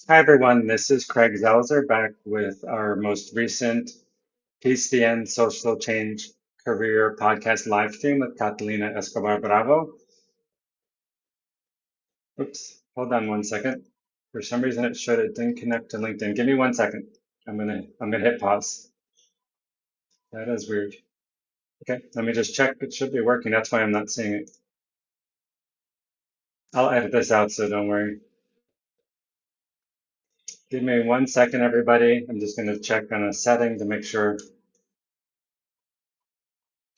Hi everyone, this is Craig Zelzer back with our most recent PCN Social Change Career Podcast live stream with Catalina Escobar Bravo. Oops, hold on one second. For some reason it showed it didn't connect to LinkedIn. Give me 1 second. I'm gonna hit pause. That is weird. Okay, let me just check. It should be working. That's why I'm not seeing it. I'll edit this out, so don't worry. Give me 1 second, everybody. I'm just gonna check on a setting to make sure.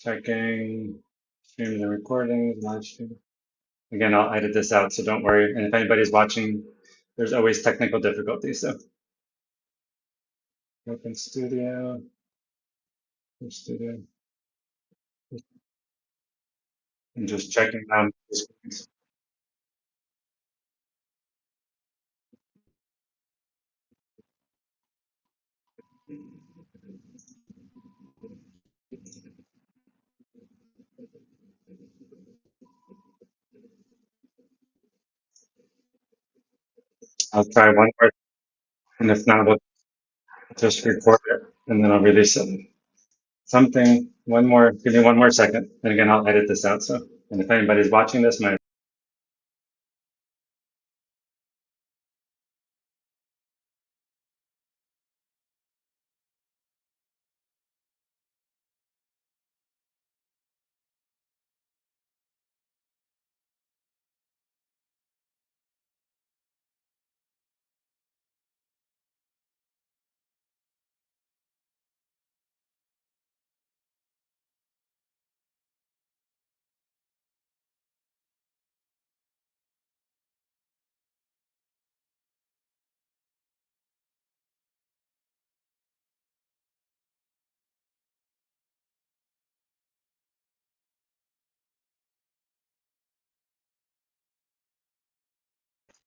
Checking streams and recordings, live stream. Again, I'll edit this out, so don't worry. And if anybody's watching, there's always technical difficulties. So open studio, studio, and just checking the screens. I'll try one more, and if not, we'll just record it, and then I'll release it. One more, give me 1 more second. And again, I'll edit this out. So, and if anybody's watching this,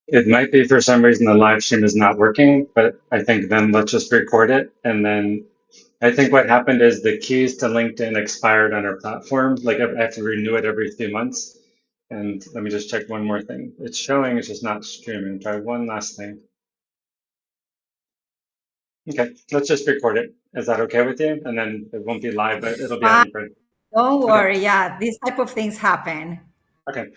it might be for some reason the live stream is not working, but I think then let's just record it. And then I think what happened is the keys to LinkedIn expired on our platform. Like I have to renew it every 3 months. And let me just check one more thing. It's showing, it's just not streaming. Try one last thing. Okay, let's just record it. Is that okay with you? And then it won't be live, but it'll be out Fine. in front. Don't Okay, worry. Yeah, these type of things happen. okay.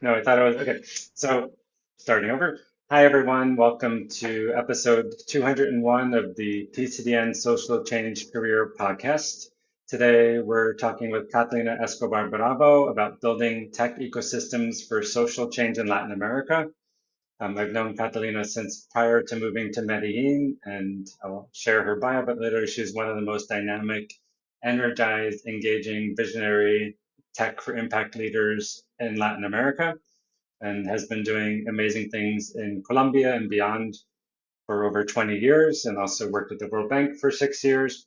No, I thought it was okay. So starting over. Hi, everyone. Welcome to episode 201 of the PCDN Social Change Career Podcast. Today, we're talking with Catalina Escobar Bravo about building tech ecosystems for social change in Latin America. I've known Catalina since prior to moving to Medellin, and I'll share her bio, but literally she's one of the most dynamic, energized, engaging, visionary tech for impact leaders in Latin America, and has been doing amazing things in Colombia and beyond for over 20 years, and also worked at the World Bank for 6 years.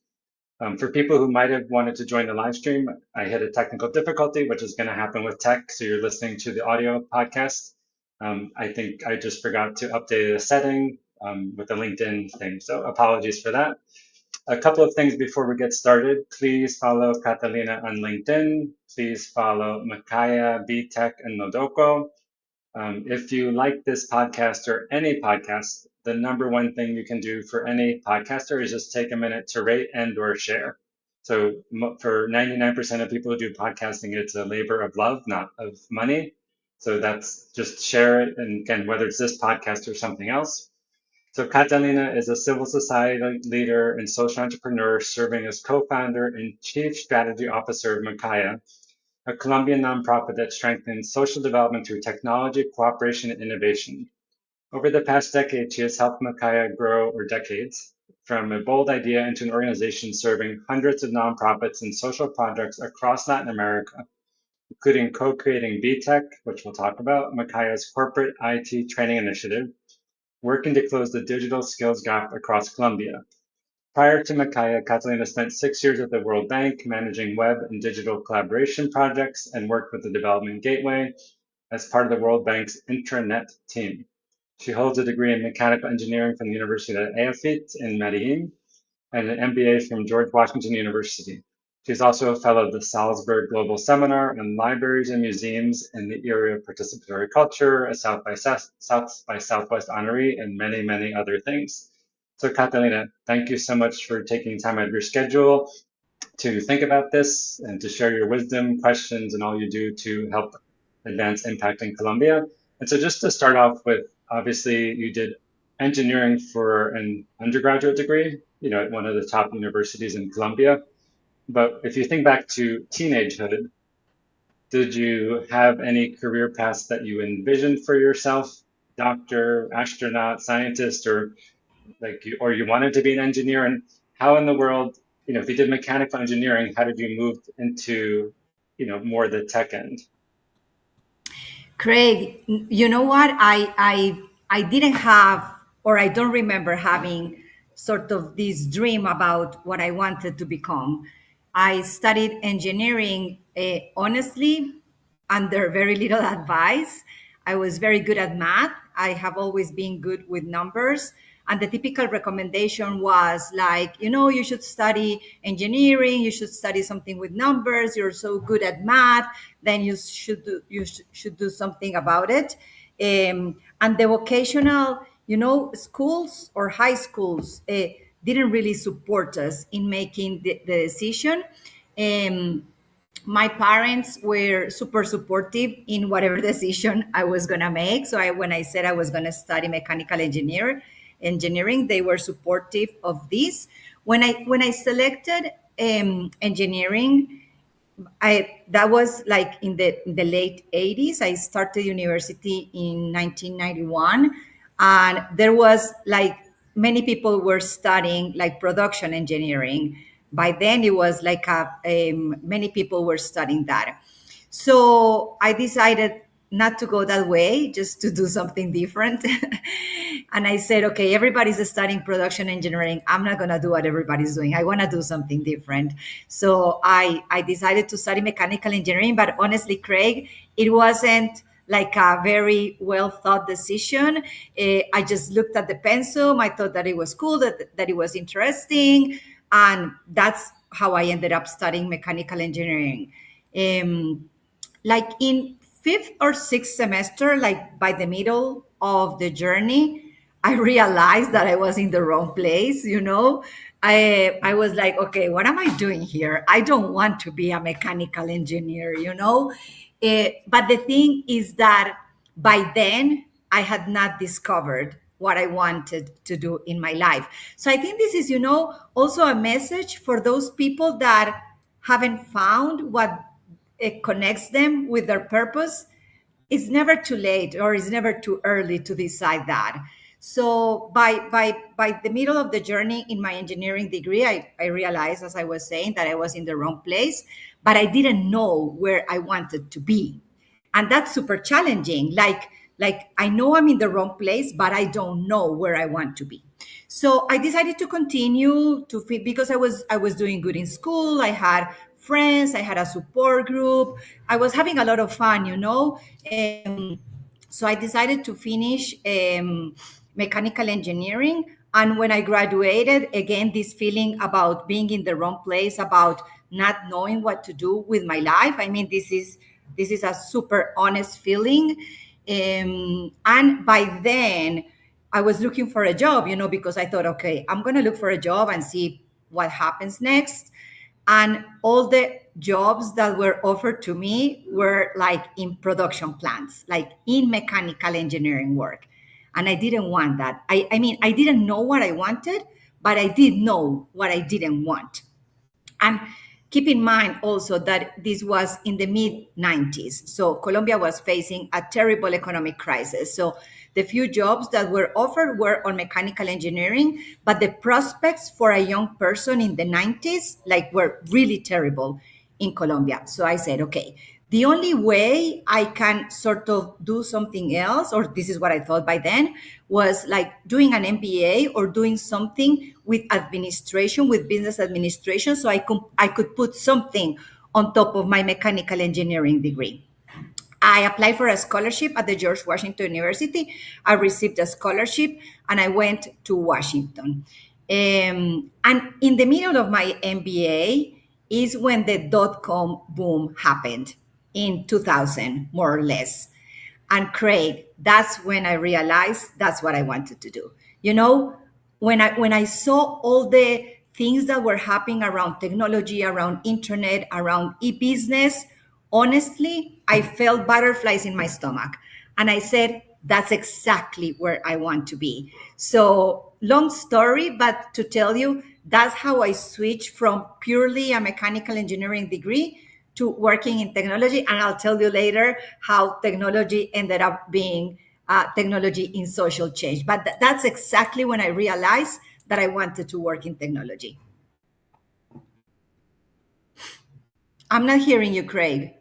For people who might have wanted to join the live stream, I hit a technical difficulty, which is going to happen with tech. So you're listening to the audio podcast. I think I just forgot to update a setting with the LinkedIn thing. So apologies for that. A couple of things before we get started. Please follow Catalina on LinkedIn. Please follow MAKAIA, BeTek, and Nodoko. If you like this podcast or any podcast, the number one thing you can do for any podcaster is just take a minute to rate and or share. So for 99% of people who do podcasting, it's a labor of love, not of money. So that's just share it. And again, whether it's this podcast or something else. So Catalina is a civil society leader and social entrepreneur serving as co-founder and chief strategy officer of MAKAIA, a Colombian nonprofit that strengthens social development through technology, cooperation, and innovation. Over the past decade, she has helped MAKAIA grow, or decades, from a bold idea into an organization serving hundreds of nonprofits and social projects across Latin America, including co-creating BeTek, which we'll talk about, MAKAIA's corporate IT training initiative, working to close the digital skills gap across Colombia. Prior to MAKAIA, Catalina spent 6 years at the World Bank managing web and digital collaboration projects and worked with the Development Gateway as part of the World Bank's intranet team. She holds a degree in mechanical engineering from the University of EAFIT in Medellin and an MBA from George Washington University. She's also a fellow of the Salzburg Global Seminar on Libraries and Museums in the area of participatory culture, a South by Southwest honoree, and many, many other things. So Catalina, thank you so much for taking time out of your schedule to think about this and to share your wisdom, questions, and all you do to help advance impact in Colombia. And so just to start off with, obviously you did engineering for an undergraduate degree, at one of the top universities in Colombia. But if you think back to teenagehood, did you have any career paths that you envisioned for yourself? Doctor, astronaut, scientist, or you wanted to be an engineer? And how in the world, if you did mechanical engineering, how did you move into, more the tech end? Craig, you know what? I didn't have, or I don't remember having sort of this dream about what I wanted to become. I studied engineering, honestly, under very little advice. I was very good at math. I have always been good with numbers. And the typical recommendation was like, you should study engineering, you should study something with numbers, you're so good at math, then you should do something about it. And the vocational, schools or high schools didn't really support us in making the decision. Um, my parents were super supportive in whatever decision I was gonna make. So when I said I was gonna study mechanical engineering, they were supportive of this. When I selected engineering, I that was like in the late 80s. I started university in 1991, and there was like many people were studying like production engineering. By then, it was like many people were studying that. So I decided not to go that way, just to do something different. And I said, okay, everybody's studying production engineering. I'm not going to do what everybody's doing. I want to do something different. So I decided to study mechanical engineering. But honestly, Craig, it wasn't like a very well thought decision. I just looked at the pensum. I thought that it was cool, that it was interesting. And that's how I ended up studying mechanical engineering. Like in fifth or sixth semester, like by the middle of the journey, I realized that I was in the wrong place. I was like, okay, what am I doing here? I don't want to be a mechanical engineer. But the thing is that by then I had not discovered what I wanted to do in my life. So I think this is, also a message for those people that haven't found what it connects them with their purpose. It's never too late, or it's never too early to decide that. So by the middle of the journey in my engineering degree, I realized, as I was saying, that I was in the wrong place, but I didn't know where I wanted to be. And that's super challenging. Like I know I'm in the wrong place, but I don't know where I want to be. So I decided to continue to fit, because I was doing good in school. I had friends, I had a support group, I was having a lot of fun. So I decided to finish mechanical engineering. And when I graduated, again, this feeling about being in the wrong place, about not knowing what to do with my life. I mean, this is a super honest feeling. And by then, I was looking for a job, because I thought, okay, I'm going to look for a job and see what happens next. And all the jobs that were offered to me were like in production plants, like in mechanical engineering work. And I didn't want that. I mean, I didn't know what I wanted, but I did know what I didn't want. And keep in mind also that this was in the mid 90s. So Colombia was facing a terrible economic crisis. So the few jobs that were offered were on mechanical engineering, but the prospects for a young person in the 90s like were really terrible in Colombia. So I said, okay, the only way I can sort of do something else, or this is what I thought by then, was like doing an MBA or doing something with administration, with business administration, so I could put something on top of my mechanical engineering degree. I applied for a scholarship at the George Washington University. I received a scholarship and I went to Washington. And in the middle of my MBA, is when the dot-com boom happened in 2000, more or less. And Craig, that's when I realized that's what I wanted to do. You know, when I saw all the things that were happening around technology, around internet, around e-business, honestly, I felt butterflies in my stomach. And I said, that's exactly where I want to be. So, long story, but to tell you, that's how I switched from purely a mechanical engineering degree to working in technology. And I'll tell you later how technology ended up being technology in social change. But that's exactly when I realized that I wanted to work in technology. I'm not hearing you, Craig.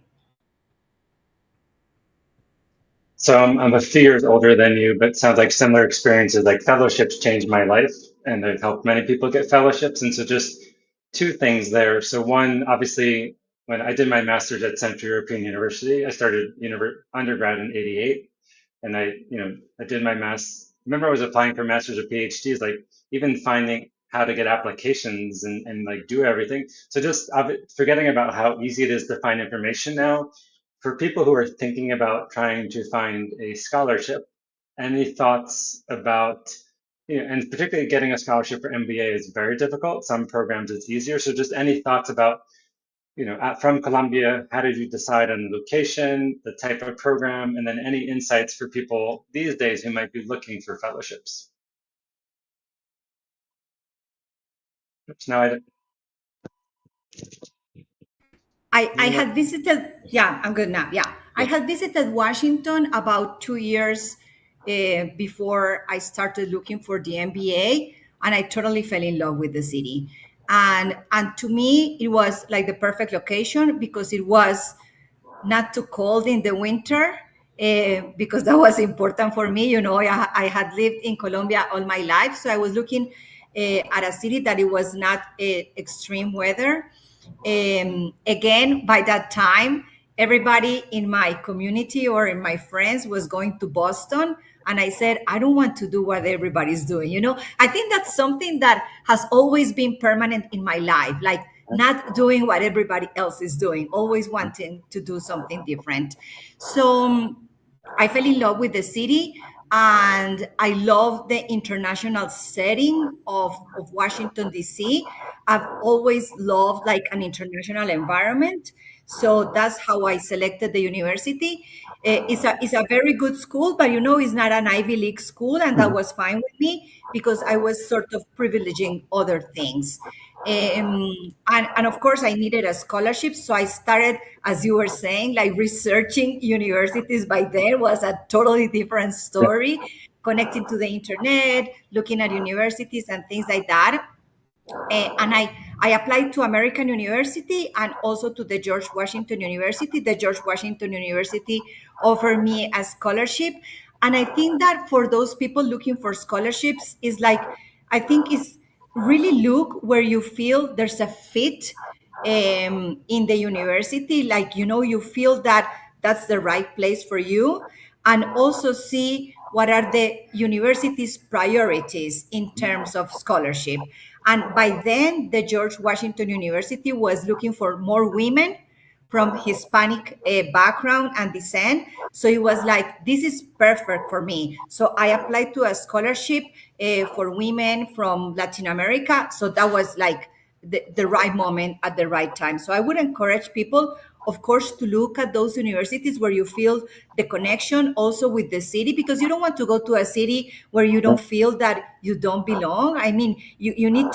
So I'm a few years older than you, but sounds like similar experiences. Like fellowships changed my life, and they've helped many people get fellowships. And so just two things there. So one, obviously, when I did my master's at Central European University, I started undergrad in '88, and I did my Remember, I was applying for masters or PhDs, like even finding how to get applications and like do everything. So just forgetting about how easy it is to find information now for people who are thinking about trying to find a scholarship, any thoughts about, and particularly getting a scholarship for MBA is very difficult. Some programs it's easier. So just any thoughts about, from Colombia, how did you decide on the location, the type of program, and then any insights for people these days who might be looking for fellowships? Oops, now I you had visited, yeah, I'm good now. Yeah. I yeah. had visited Washington about 2 years before I started looking for the MBA, and I totally fell in love with the city. And to me, it was like the perfect location because it was not too cold in the winter, because that was important for me. I had lived in Colombia all my life, so I was looking at a city that it was not extreme weather. Again, by that time, everybody in my community or in my friends was going to Boston. And I said, I don't want to do what everybody's doing. I think that's something that has always been permanent in my life, like not doing what everybody else is doing, always wanting to do something different. So I fell in love with the city, and I love the international setting of Washington, D.C. I've always loved like an international environment. So that's how I selected the university. It's a very good school, but it's not an Ivy League school, and that Mhm. was fine with me because I was sort of privileging other things. And of course, I needed a scholarship. So I started, as you were saying, like researching universities. By then was a totally different Yeah. story, connecting to the internet, looking at universities and things like that. And I applied to American University and also to the George Washington University. The George Washington University offered me a scholarship. And I think that for those people looking for scholarships, is like, I think is really look where you feel there's a fit in the university. Like, you feel that that's the right place for you. And also see what are the university's priorities in terms of scholarship. And by then, the George Washington University was looking for more women from Hispanic background and descent. So it was like, this is perfect for me. So I applied to a scholarship for women from Latin America. So that was like the right moment at the right time. So I would encourage people, of course, to look at those universities where you feel the connection also with the city, because you don't want to go to a city where you don't feel that you don't belong. I mean, you need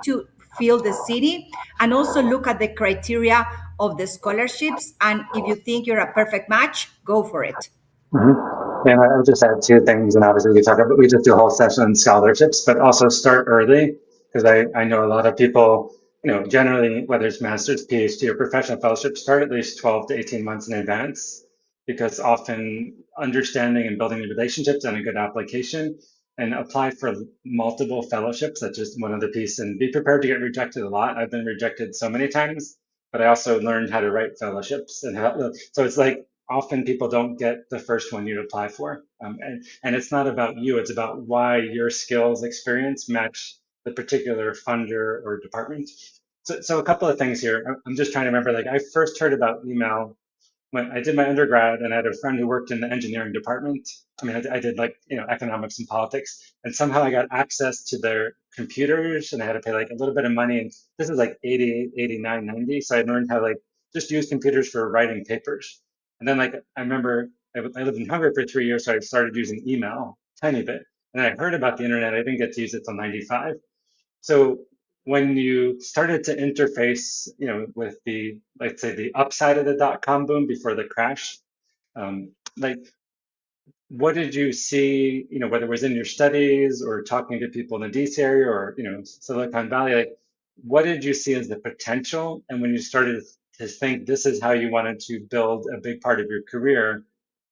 to feel the city, and also look at the criteria of the scholarships. And if you think you're a perfect match, go for it. And I would just add two things, and obviously we just do a whole session on scholarships, but also start early, because I know a lot of people, generally, whether it's master's, PhD, or professional fellowship, start at least 12 to 18 months in advance, because often understanding and building the relationships and a good application, and apply for multiple fellowships. That's just one of the pieces, and be prepared to get rejected a lot. I've been rejected so many times, but I also learned how to write fellowships and so it's like often people don't get the first one you apply for. And it's not about you, it's about why your skills, experience match the particular funder or department. So a couple of things here. I'm just trying to remember. Like I first heard about email when I did my undergrad, and I had a friend who worked in the engineering department. I mean, I did like economics and politics, and somehow I got access to their computers, and I had to pay like a little bit of money. And this is like 88, 89, 90. So I learned how like just use computers for writing papers. And then like I remember I lived in Hungary for 3 years, so I started using email a tiny bit. And I heard about the internet. I didn't get to use it till 95. So when you started to interface, with the, let's say, the upside of the dot-com boom before the crash, like what did you see, whether it was in your studies or talking to people in the DC area or, Silicon Valley, like what did you see as the potential? And when you started to think this is how you wanted to build a big part of your career,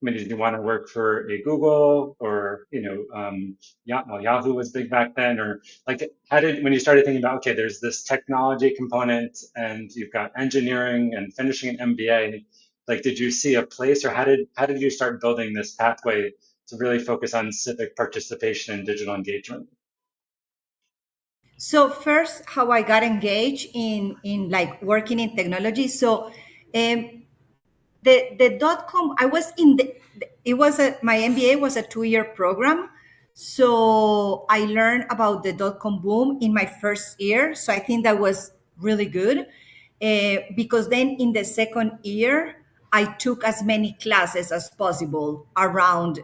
I mean, did you want to work for a Google or, well, Yahoo was big back then, or like when you started thinking about, okay, there's this technology component and you've got engineering and finishing an MBA, like, did you see a place, or how did you start building this pathway to really focus on civic participation and digital engagement? So first, how I got engaged in like working in technology. So um, the dot com, I was in the, it was a, my MBA was a 2 year program. So I learned about the dot com boom in my first year. So I think that was really good, because then in the second year, I took as many classes as possible around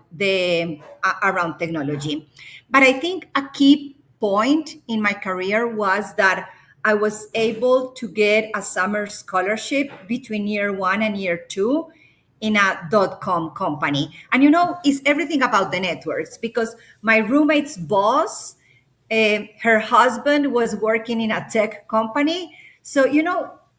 around technology. But I think a key point in my career was that I was able to get a summer scholarship between year one and year two in a dot com company. And it's everything about the networks, because my roommate's boss, her husband was working in a tech company. So,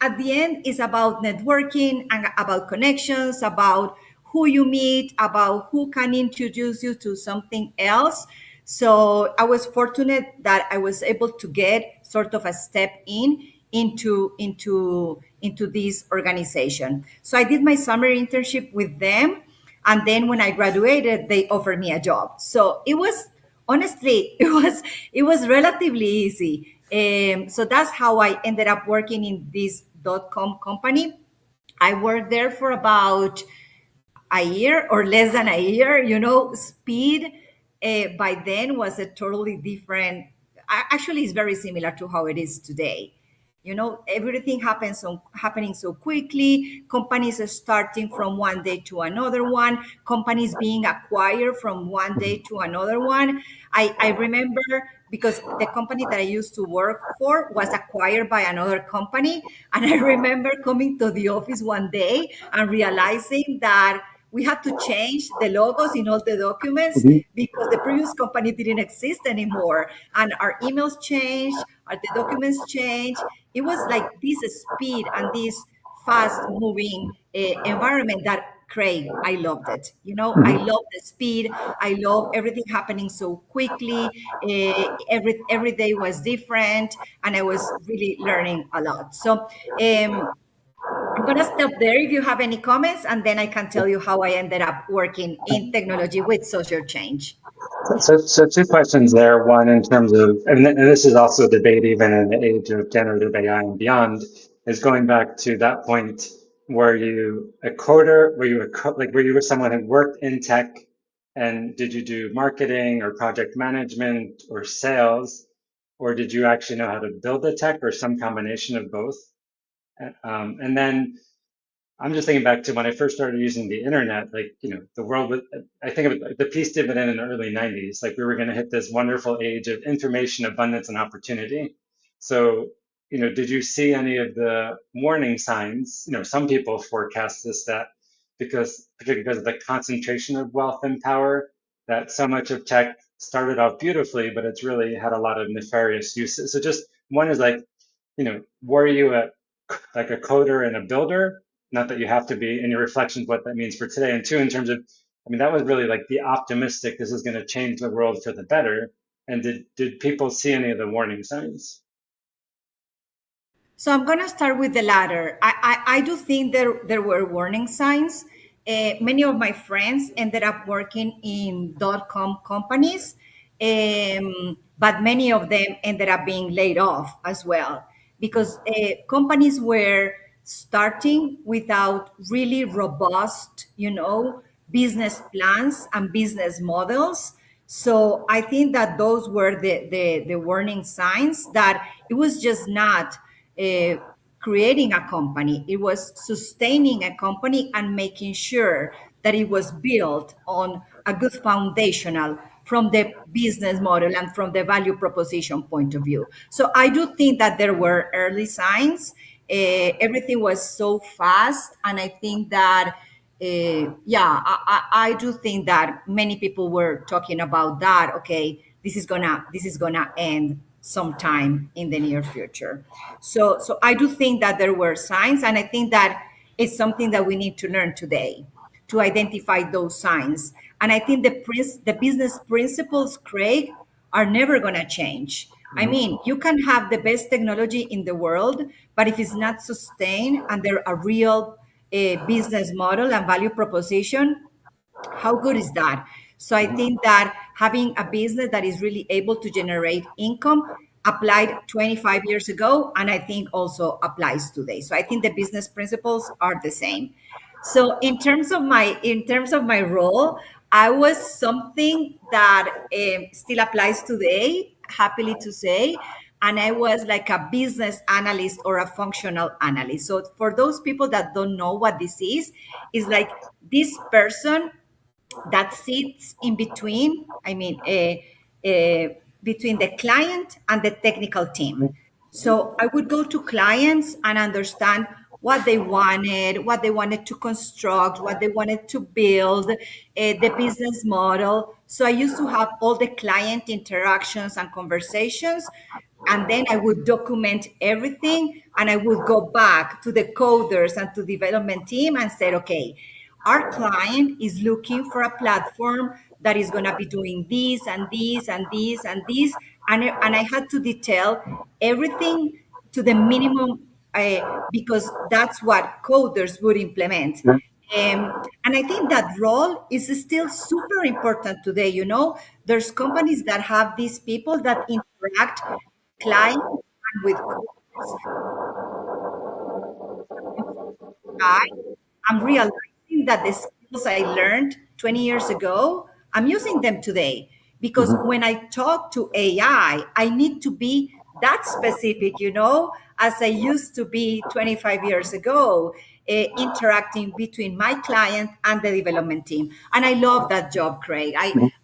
at the end, it's about networking and about connections, about who you meet, about who can introduce you to something else. So I was fortunate that I was able to get sort of a step into this organization. So I did my summer internship with them, and then when I graduated, they offered me a job. So it was, honestly, it was relatively easy. So that's how I ended up working in this dot com company. I worked there for about a year or less than a year. Speed by then was a totally different. Actually, it's very similar to how it is today. Everything happening so quickly. Companies are starting from one day to another one. Companies being acquired from one day to another one. I remember, because the company that I used to work for was acquired by another company, and I remember coming to the office one day and realizing that we had to change the logos in all the documents Mhm. because the previous company didn't exist anymore. And our emails changed, the documents changed. It was like this speed and this fast moving environment that, Craig, I loved it. I Mhm. love the speed. I love everything happening so quickly. Every day was different, and I was really learning a lot. So I'm going to stop there if you have any comments, and then I can tell you how I ended up working in technology with social change. So two questions there. One, in terms of, and this is also a debate even in the age of generative AI and beyond, is going back to that point. Were you a coder? Were you someone who worked in tech, and did you do marketing or project management or sales, or did you actually know how to build the tech, or some combination of both? And then I'm just thinking back to when I first started using the internet, like, the world was, I think of it like the peace dividend in the early 90s, like we were going to hit this wonderful age of information abundance and opportunity. So, did you see any of the warning signs? Some people forecast this, that particularly because of the concentration of wealth and power, that so much of tech started off beautifully, but it's really had a lot of nefarious uses. So just one is like, were you like a coder and a builder? Not that you have to be, in your reflections, what that means for today. And two, in terms of, I mean, that was really like the optimistic, this is going to change the world for the better. And did people see any of the warning signs? So I'm going to start with the latter. I do think there were warning signs. Many of my friends ended up working in dot com companies, but many of them ended up being laid off as well. because companies were starting without really robust, business plans and business models. So I think that those were the warning signs that it was just not uh, creating a company, it was sustaining a company and making sure that it was built on a good foundational from the business model and from the value proposition point of view. So I do think that there were early signs. Everything was so fast, and I think that yeah, I do think that many people were talking about that. Okay, this is gonna end sometime in the near future. So I do think that there were signs, and I think that it's something that we need to learn today to identify those signs. And I think the business principles, Craig, are never gonna change. I Mhm. mean, you can have the best technology in the world, but if it's not sustained under a real business model and value proposition, how good is that? So I Mhm. think that having a business that is really able to generate income applied 25 years ago, and I think also applies today. So I think the business principles are the same. So in terms of my role, I was something that still applies today, happily to say, and I was like a business analyst or a functional analyst. So for those people that don't know what this is like this person that sits in between, between the client and the technical team. So I would go to clients and understand what they wanted to construct, what they wanted to build, the business model. So I used to have all the client interactions and conversations, and then I would document everything, and I would go back to the coders and to development team and said, okay, our client is looking for a platform that is going to be doing this and this and this and this, and I had to detail everything to the minimum, because that's what coders would implement. And I think that role is still super important today. There's companies that have these people that interact clients and with coders. I'm realizing that the skills I learned 20 years ago, I'm using them today. Because Mhm. when I talk to AI, I need to be that specific, as I used to be 25 years ago, interacting between my client and the development team. And I love that job, Craig.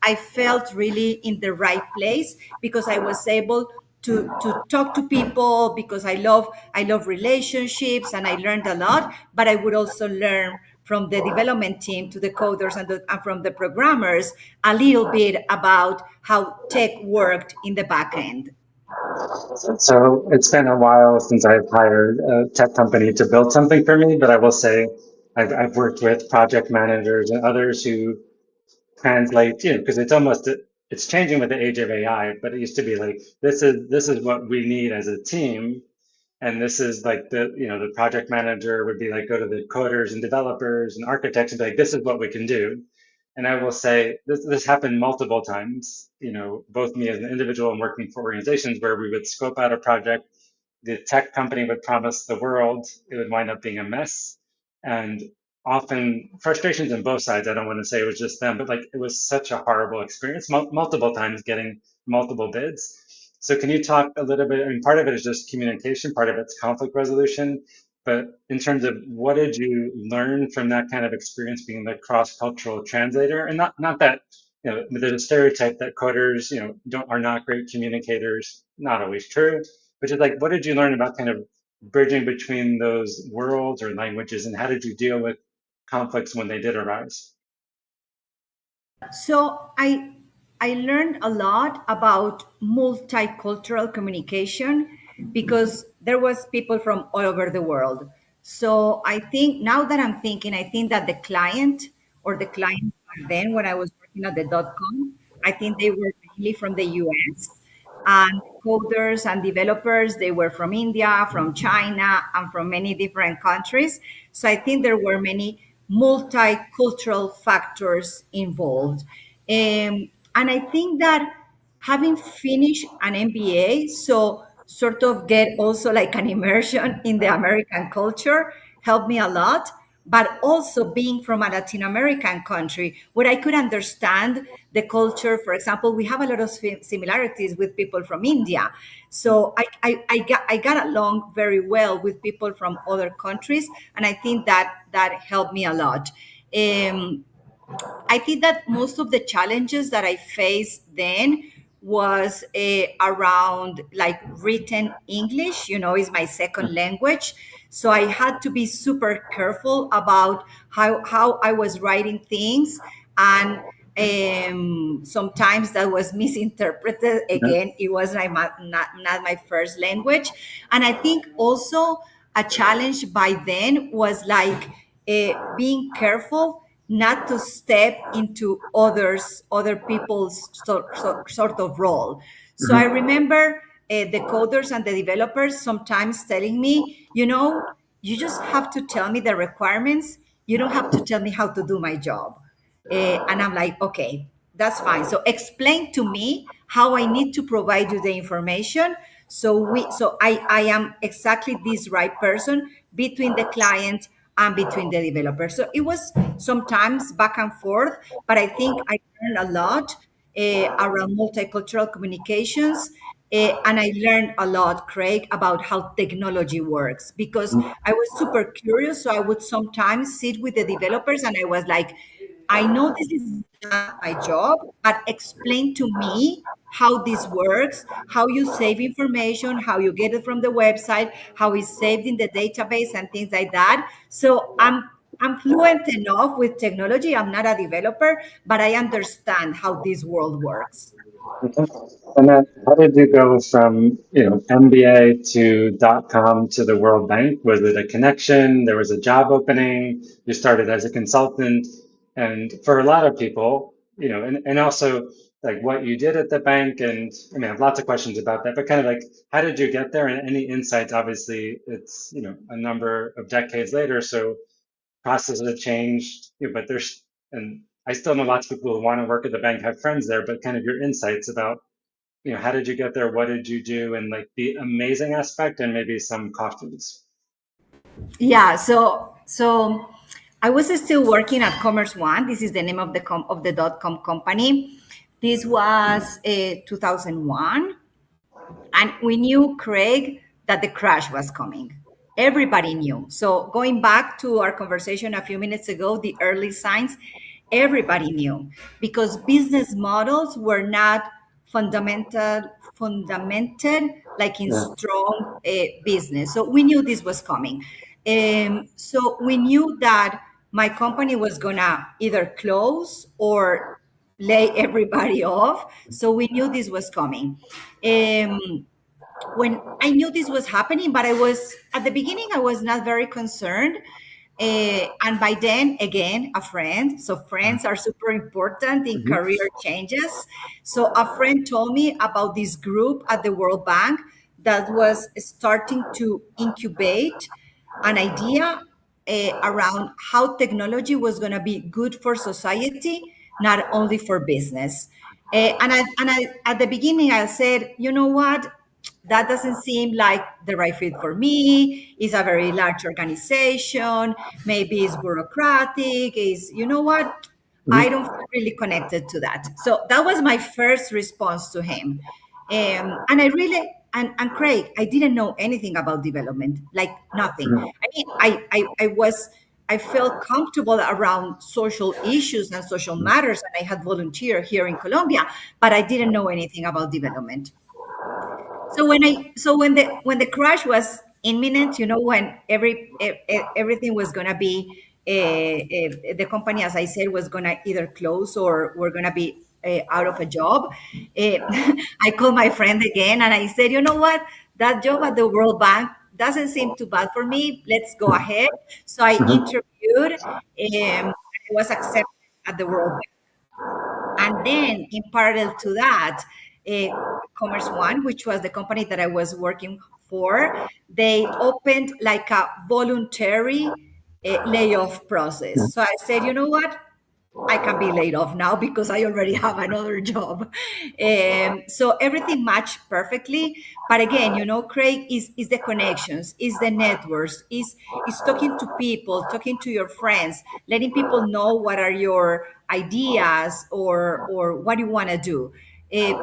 I felt really in the right place because I was able to talk to people, because I love relationships, and I learned a lot. But I would also learn from the development team to the coders and from the programmers a little bit about how tech worked in the back end. So it's been a while since I've hired a tech company to build something for me, but I will say I've worked with project managers and others who translate, because it's changing with the age of AI, but it used to be like this is what we need as a team. And this is like the project manager would be like, go to the coders and developers and architects and be like, this is what we can do. And I will say this happened multiple times, both me as an individual and working for organizations where we would scope out a project, the tech company would promise the world, it would wind up being a mess. And often frustrations on both sides. I don't want to say it was just them, but like it was such a horrible experience, multiple times getting multiple bids. So can you talk a little bit? I mean, part of it is just communication, part of it's conflict resolution. But in terms of what did you learn from that kind of experience being the cross-cultural translator? And not that, there's a stereotype that coders, are not great communicators. Not always true, but just like, what did you learn about kind of bridging between those worlds or languages, and how did you deal with conflicts when they did arise? So I learned a lot about multicultural communication because there was people from all over the world. So I think now that I'm thinking, I think that the client back then when I was working at the .com, I think they were mainly from the US, and coders and developers, they were from India, from China, and from many different countries. So I think there were many multicultural factors involved. And I think that having finished an MBA, so sort of get also like an immersion in the American culture helped me a lot. But also being from a Latin American country where I could understand the culture. For example, we have a lot of similarities with people from India. So I got along very well with people from other countries. And I think that helped me a lot. Um, I think that most of the challenges that I faced then was around like written English, is my second language. So I had to be super careful about how I was writing things. And sometimes that was misinterpreted. Yeah. Again, it was not my first language. And I think also a challenge by then was like being careful not to step into other people's sort of role. So I Mhm. remember the coders and the developers sometimes telling me, you just have to tell me the requirements. You don't have to tell me how to do my job. And I'm like, okay, that's fine. So explain to me how I need to provide you the information. So I am exactly this right person between the client and between the developer. So it was sometimes back and forth, but I think I learned a lot around multicultural communications. And I learned a lot, Craig, about how technology works because I was super curious. So I would sometimes sit with the developers and I was like, I know this is not my job, but explain to me how this works, how you save information, how you get it from the website, how it's saved in the database and things like that. So I'm fluent enough with technology. I'm not a developer, but I understand how this world works. Okay. And then how did you go from, MBA to .com to the World Bank? Was it a connection? There was a job opening. You started as a consultant. And for a lot of people, and also like what you did at the bank. And I mean, I have lots of questions about that, but kind of like, how did you get there? And any insights? Obviously, it's, a number of decades later. So processes have changed, but and I still know lots of people who want to work at the bank, have friends there, but kind of your insights about, how did you get there? What did you do? And like the amazing aspect and maybe some cautions. Yeah, so I was still working at Commerce One. This is the name of the .com company. This was 2001. And we knew, Craig, that the crash was coming. Everybody knew. So going back to our conversation a few minutes ago, the early signs, everybody knew because business models were not fundamented like in Yeah. strong business. So we knew this was coming. So we knew that my company was gonna either close or lay everybody off. So we knew this was coming. When I knew this was happening, but I was at the beginning, I was not very concerned. And by then, again, a friend. So friends are super important in Mhm. career changes. So a friend told me about this group at the World Bank that was starting to incubate an idea around how technology was going to be good for society, not only for business. At the beginning, I said, you know what? That doesn't seem like the right fit for me. It's a very large organization. Maybe it's bureaucratic. Is you know what? I don't Mhm. feel really connected to that. So that was my first response to him. And I really and Craig, I didn't know anything about development, like nothing. Mhm. I mean, I felt comfortable around social issues and social matters, and I had volunteered here in Colombia, but I didn't know anything about development. So when the crash was imminent, when everything was gonna be the company, as I said, was gonna either close or we're gonna be out of a job. Uh, I called my friend again and I said, you know what, that job at the World Bank doesn't seem too bad for me. Let's go ahead. So I Mhm. interviewed. I was accepted at the World Bank. And then, in parallel to that, uh, Commerce One, which was the company that I was working for, they opened like a voluntary layoff process. So I said, you know what? I can be laid off now because I already have another job. So everything matched perfectly. But again, Craig, is the connections, is the networks, is talking to people, talking to your friends, letting people know what are your ideas or what you want to do.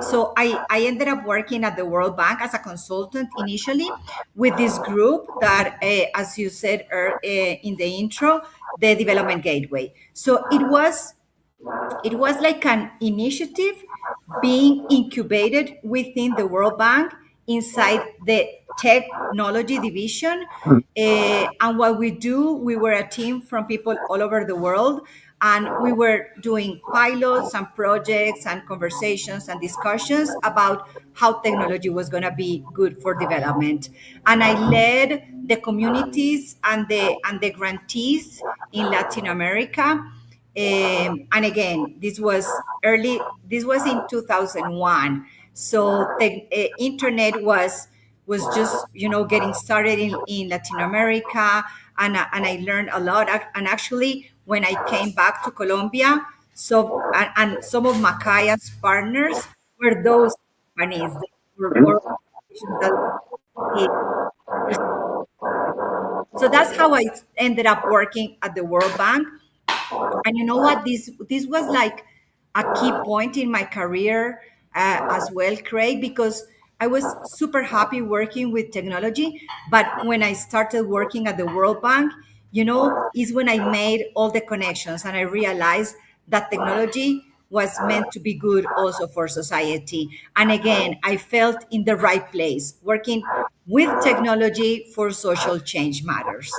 So I ended up working at the World Bank as a consultant initially with this group that, as you said in the intro, the Development Gateway. So it was like an initiative being incubated within the World Bank inside the technology division. And what we do, we were a team from people all over the world, and we were doing pilots and projects and conversations and discussions about how technology was going to be good for development. And I led the communities and the grantees in Latin America. And again, this was in 2001. So the internet was just getting started in Latin America, and I learned a lot. And actually, when I came back to Colombia, and some of MAKAIA's partners were those companies, they were organizations that did. So that's how I ended up working at the World Bank. And you know what? This was like a key point in my career as well, Craig, because I was super happy working with technology. But when I started working at the World Bank, is when I made all the connections and I realized that technology was meant to be good also for society. And again, I felt in the right place, working with technology for social change matters.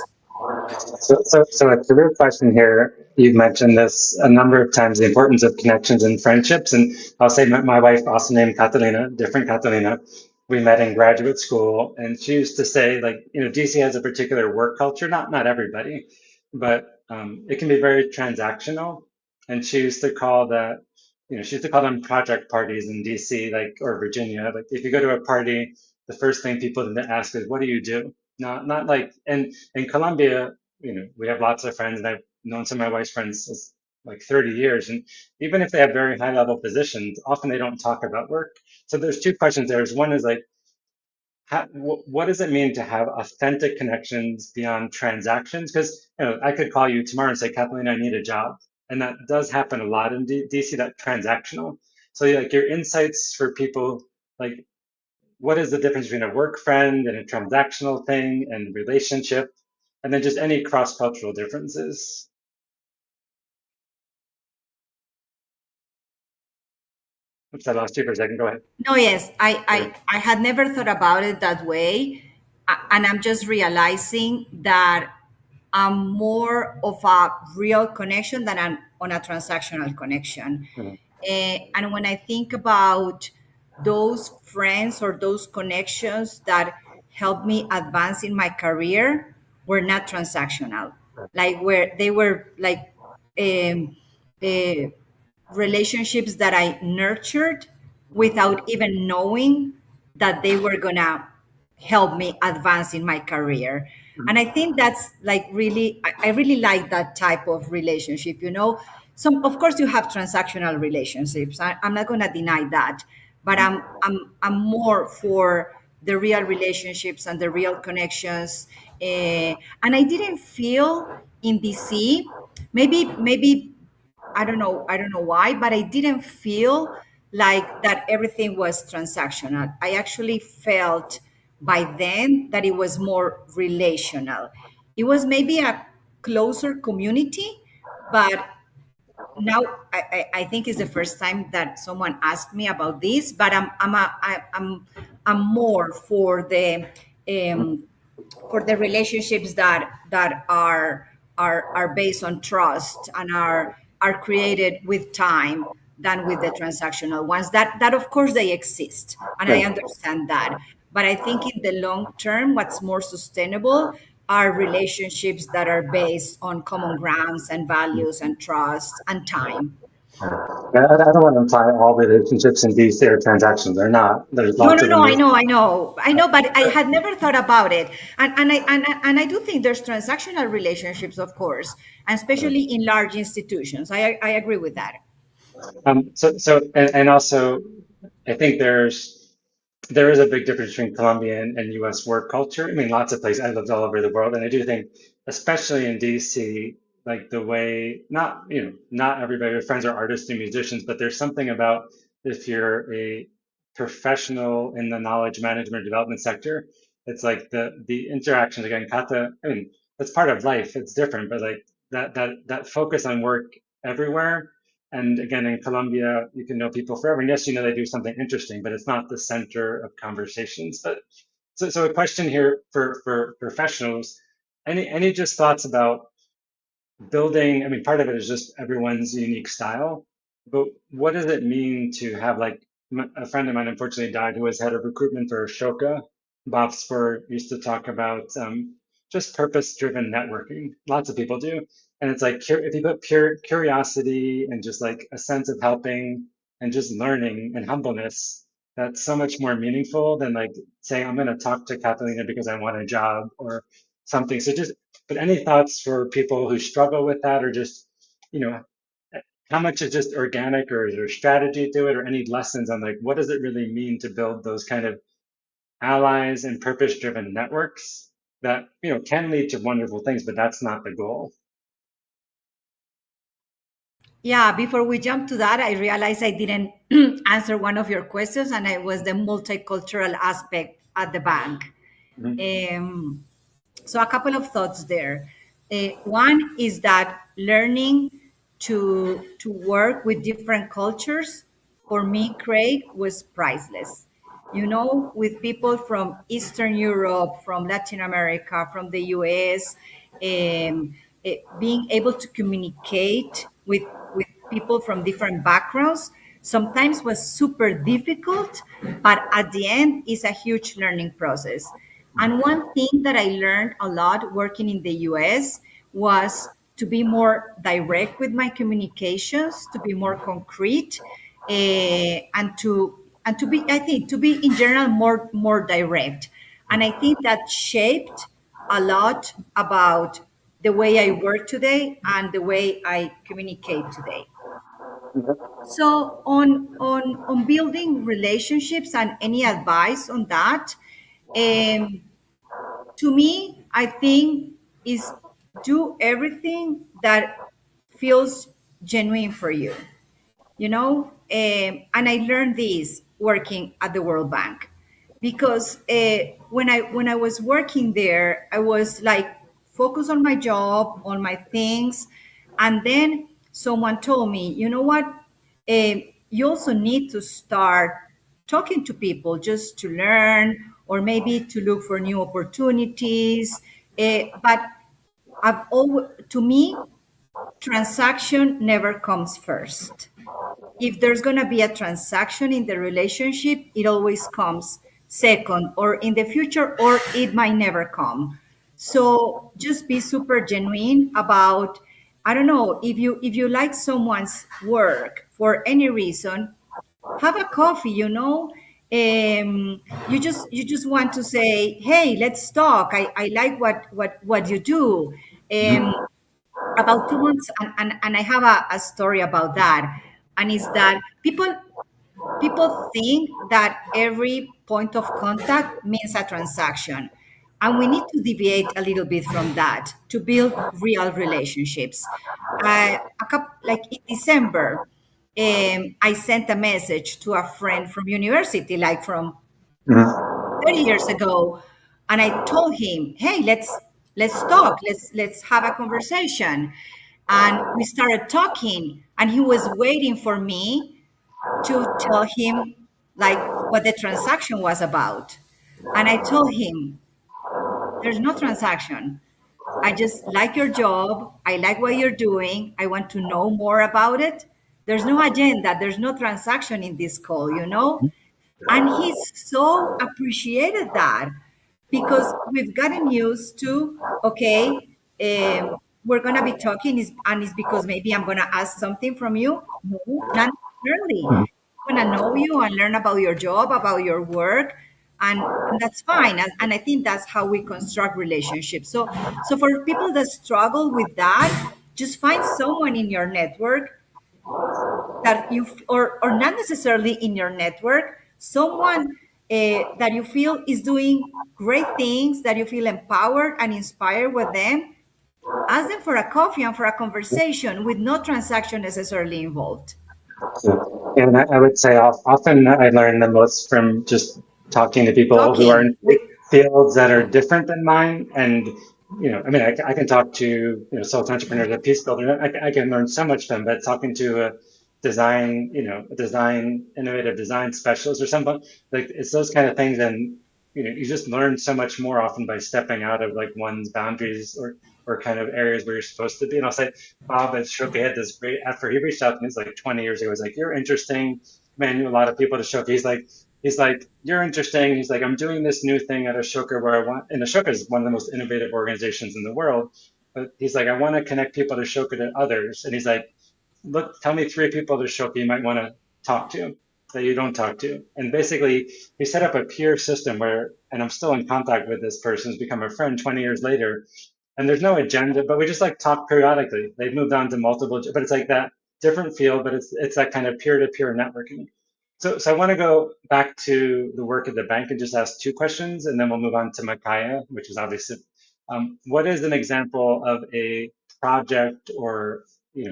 So a career question here. You've mentioned this a number of times, the importance of connections and friendships. And I'll say my wife, also named Catalina, different Catalina, we met in graduate school, and she used to say, like, DC has a particular work culture, not everybody, but it can be very transactional. And she used to call them project parties in DC, like, or Virginia. Like, if you go to a party, the first thing people ask is, what do you do? Not like, and in Colombia, we have lots of friends, and I've known some of my wife's friends like 30 years. And even if they have very high level positions, often they don't talk about work. So there's two questions there. One is like, what does it mean to have authentic connections beyond transactions? Because I could call you tomorrow and say, Kathleen, I need a job. And that does happen a lot in DC, that transactional. So like your insights for people, like what is the difference between a work friend and a transactional thing and relationship? And then just any cross-cultural differences. Oops, I lost you for a second. Go ahead. No, yes, Sure. I had never thought about it that way. And I'm just realizing that I'm more of a real connection than on a transactional connection. Mhm. And when I think about those friends or those connections that helped me advance in my career, were not transactional. Like where they were like um, uh, relationships that I nurtured without even knowing that they were gonna help me advance in my career. And I think that's like really, I really like that type of relationship. Some, of course, you have transactional relationships. I'm not gonna deny that, but I'm more for the real relationships and the real connections. And I didn't feel in DC, maybe I don't know why, but I didn't feel like that everything was transactional. I actually felt by then that it was more relational. It was maybe a closer community, but now I think it's the first time that someone asked me about this. But I'm more um, for the relationships that are based on trust and are created with time than with the transactional ones. That of course they exist, and I Right. understand that. But I think in the long term, what's more sustainable are relationships that are based on common grounds and values and trust and time. I don't want to imply all relationships in DC are transactions. They're not. There's No, lots no, of no. them. I know, but I had never thought about it, and I do think there's transactional relationships, of course, and especially in large institutions. I agree with that. And also, I think there is a big difference between Colombian and US work culture. I mean, lots of places. I lived all over the world, and I do think, especially in DC, like the way not everybody, your friends are artists and musicians, but there's something about if you're a professional in the knowledge management development sector, it's like the interactions again, kata, I mean, that's part of life. It's different, but like that focus on work everywhere. And again, in Colombia, you can know people forever. And yes, you know they do something interesting, but it's not the center of conversations. But so a question here for professionals: any just thoughts about building? I mean, part of it is just everyone's unique style, but what does it mean to have like a friend of mine unfortunately died who was head of recruitment for Ashoka. Bob Spur used to talk about just purpose-driven networking. Lots of people do, and it's like if you put pure curiosity and just like a sense of helping and just learning and humbleness, that's so much more meaningful than like saying I'm going to talk to Catalina because I want a job or something. So just but any thoughts for people who struggle with that, or just, you know, how much is just organic, or is there strategy to it, or any lessons on like what does it really mean to build those kind of allies and purpose-driven networks that, can lead to wonderful things, but that's not the goal. Yeah, before we jump to that, I realized I didn't answer one of your questions, and it was the multicultural aspect at the bank. Mhm. Um, so a couple of thoughts there. One is that learning to work with different cultures for me, Craig, was priceless. With people from Eastern Europe, from Latin America, from the US, being able to communicate with people from different backgrounds sometimes was super difficult, but at the end is a huge learning process. And one thing that I learned a lot working in the US was to be more direct with my communications, to be more concrete, and to be, I think, to be in general more direct. And I think that shaped a lot about the way I work today and the way I communicate today. So on building relationships and any advice on that, um, to me, I think is do everything that feels genuine for you. And I learned this working at the World Bank, because when I was working there, I was like focused on my job, on my things, and then someone told me, you know what, you also need to start talking to people just to learn, or maybe to look for new opportunities. But to me, transaction never comes first. If there's going to be a transaction in the relationship, it always comes second, or in the future, or it might never come. So just be super genuine about, I don't know, if you like someone's work for any reason, have a coffee. You just want to say, hey, let's talk. I like what you do. um, Mhm. about 2 months, and I have a story about that. And is that people think that every point of contact means a transaction, and we need to deviate a little bit from that to build real relationships. Like in December, I sent a message to a friend from university, like from Mhm. 30 years ago, and I told him, hey, let's talk, let's have a conversation. And we started talking, and he was waiting for me to tell him like what the transaction was about. And I told him, there's no transaction. I just like your job. I like what you're doing. I want to know more about it. There's no agenda. There's no transaction in this call. And he's so appreciated that, because we've gotten used to, okay, we're gonna be talking is and it's because maybe I'm gonna ask something from you? No, not necessarily. Mhm. I'm gonna know you and learn about your job, about your work, and that's fine. And I think that's how we construct relationships. So for people that struggle with that, just find someone in your network that you or not necessarily in your network, someone that you feel is doing great things, that you feel empowered and inspired with them. Ask them for a coffee and for a conversation with no transaction necessarily involved. And I would say often I learn the most from just talking to people who are Talking in with fields that are different than mine. And, I mean, I can talk to, social entrepreneurs, a peace builder. I can learn so much from them, but talking to a innovative design specialist or something, like it's those kind of things. And, you just learn so much more often by stepping out of like one's boundaries or kind of areas where you're supposed to be. And I'll say, Bob at Shoki had this great, after he reached out to me, it's like 20 years ago. He's like, "You're interesting." Man, knew a lot of people at Ashoka. He's like, "You're interesting." He's like, "I'm doing this new thing at Ashoka where I want," and Ashoka is one of the most innovative organizations in the world. But he's like, "I want to connect people at Ashoka to others." And he's like, "Look, tell me three people at Ashoka you might want to talk to that you don't talk to." And basically, he set up a peer system where, and I'm still in contact with this person, who's become a friend 20 years later, and there's no agenda, but we just like talk periodically. They've moved on to multiple, but it's like that different field, but it's that kind of peer-to-peer networking. So I want to go back to the work at the bank and just ask two questions, and then we'll move on to MAKAIA, which is obviously, what is an example of a project or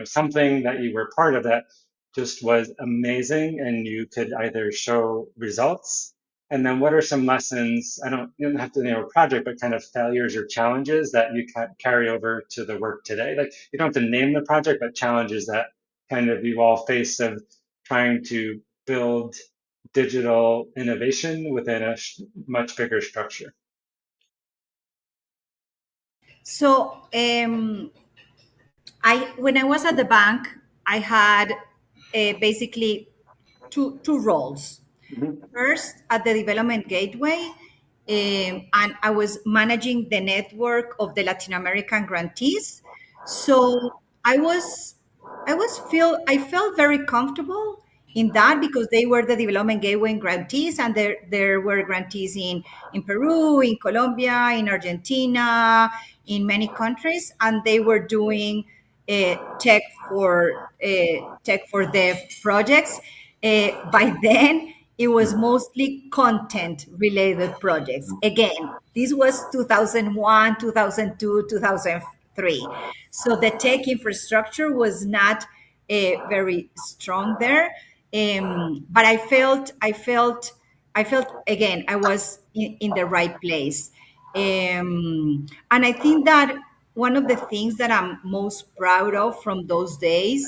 something that you were part of that just was amazing and you could either show results, and then what are some lessons? You don't have to name a project, but kind of failures or challenges that you carry over to the work today. Like you don't have to name the project, but challenges that kind of you all face of trying to build digital innovation within a much bigger structure. so I when I was at the bank, I had basically two roles. Mhm. First, at the development gateway, and I was managing the network of the Latin American grantees. So I was, I felt very comfortable in that because they were the development gateway grantees, and there were grantees in Peru, in Colombia, in Argentina, in many countries, and they were doing tech for tech for dev projects. By then, it was mostly content related projects. Again, this was 2001, 2002, 2003. So the tech infrastructure was not very strong there. But I felt again, I was in the right place. And I think that one of the things that I'm most proud of from those days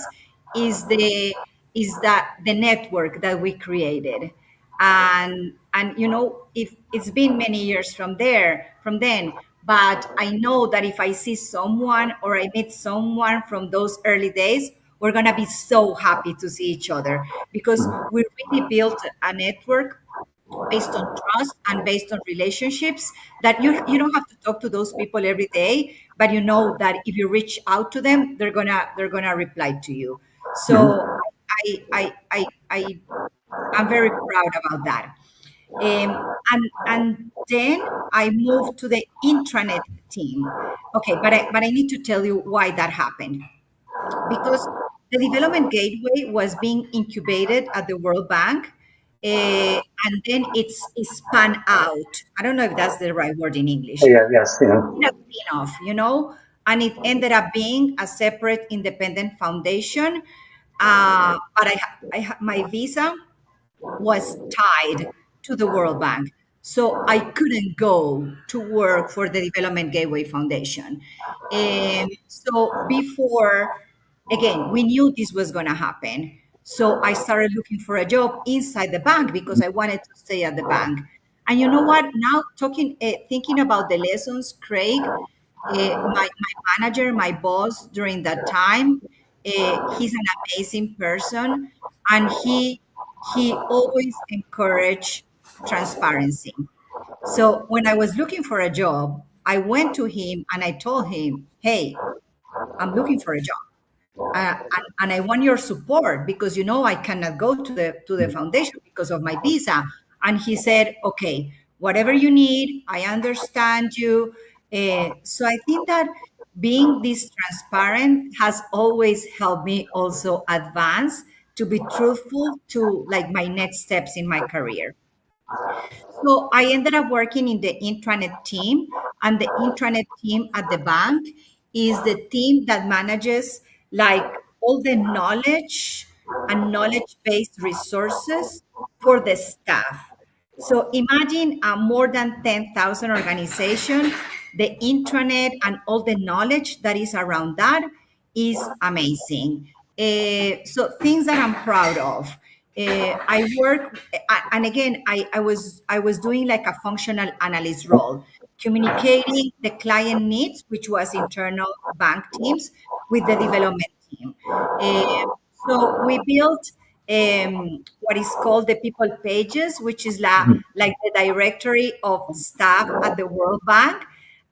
is that the network that we created. And if it's been many years from then, but I know that if I see someone or I meet someone from those early days, we're going to be so happy to see each other because we really built a network based on trust and based on relationships that you don't have to talk to those people every day, but you know that if you reach out to them, they're gonna reply to you. So Mhm. I I'm very proud about that. And then I moved to the intranet team. Okay, but I need to tell you why that happened, because the development gateway was being incubated at the World Bank, and then it's spun out. I don't know if that's the right word in English. Yeah, yes, A spin-off, and it ended up being a separate independent foundation. But my visa was tied to the World Bank. So I couldn't go to work for the Development Gateway Foundation. And so again, we knew this was going to happen. So I started looking for a job inside the bank because I wanted to stay at the bank. And you know what? Now thinking about the lessons, Craig, my manager, my boss during that time, he's an amazing person, and he always encouraged transparency. So when I was looking for a job, I went to him and I told him, "Hey, I'm looking for a job. And I want your support because I cannot go to the foundation because of my visa. And he said, okay, whatever you need, I understand you. So I think that being this transparent has always helped me also advance to be truthful to like my next steps in my career. So I ended up working in the intranet team, and the intranet team at the bank is the team that manages like all the knowledge and knowledge-based resources for the staff. So imagine a more than 10,000 organization, the intranet and all the knowledge that is around that is amazing. So things that I'm proud of. I work, and again, I was doing like a functional analyst role, communicating the client needs, which was internal bank teams, with the development team. So we built what is called the people pages, which is like the directory of staff at the World Bank.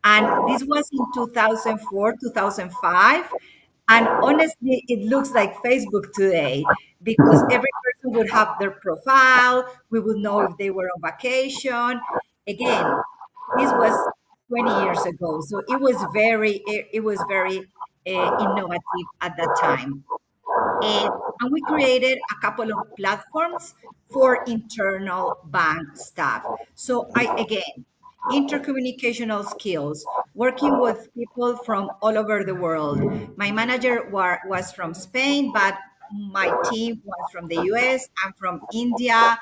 And this was in 2004, 2005. And honestly, it looks like Facebook today because every person would have their profile. We would know if they were on vacation. Again, this was 20 years ago. So it was very innovative at that time. And we created a couple of platforms for internal bank staff. So again, intercommunicational skills, working with people from all over the world. My manager was from Spain, but my team was from the US and from India.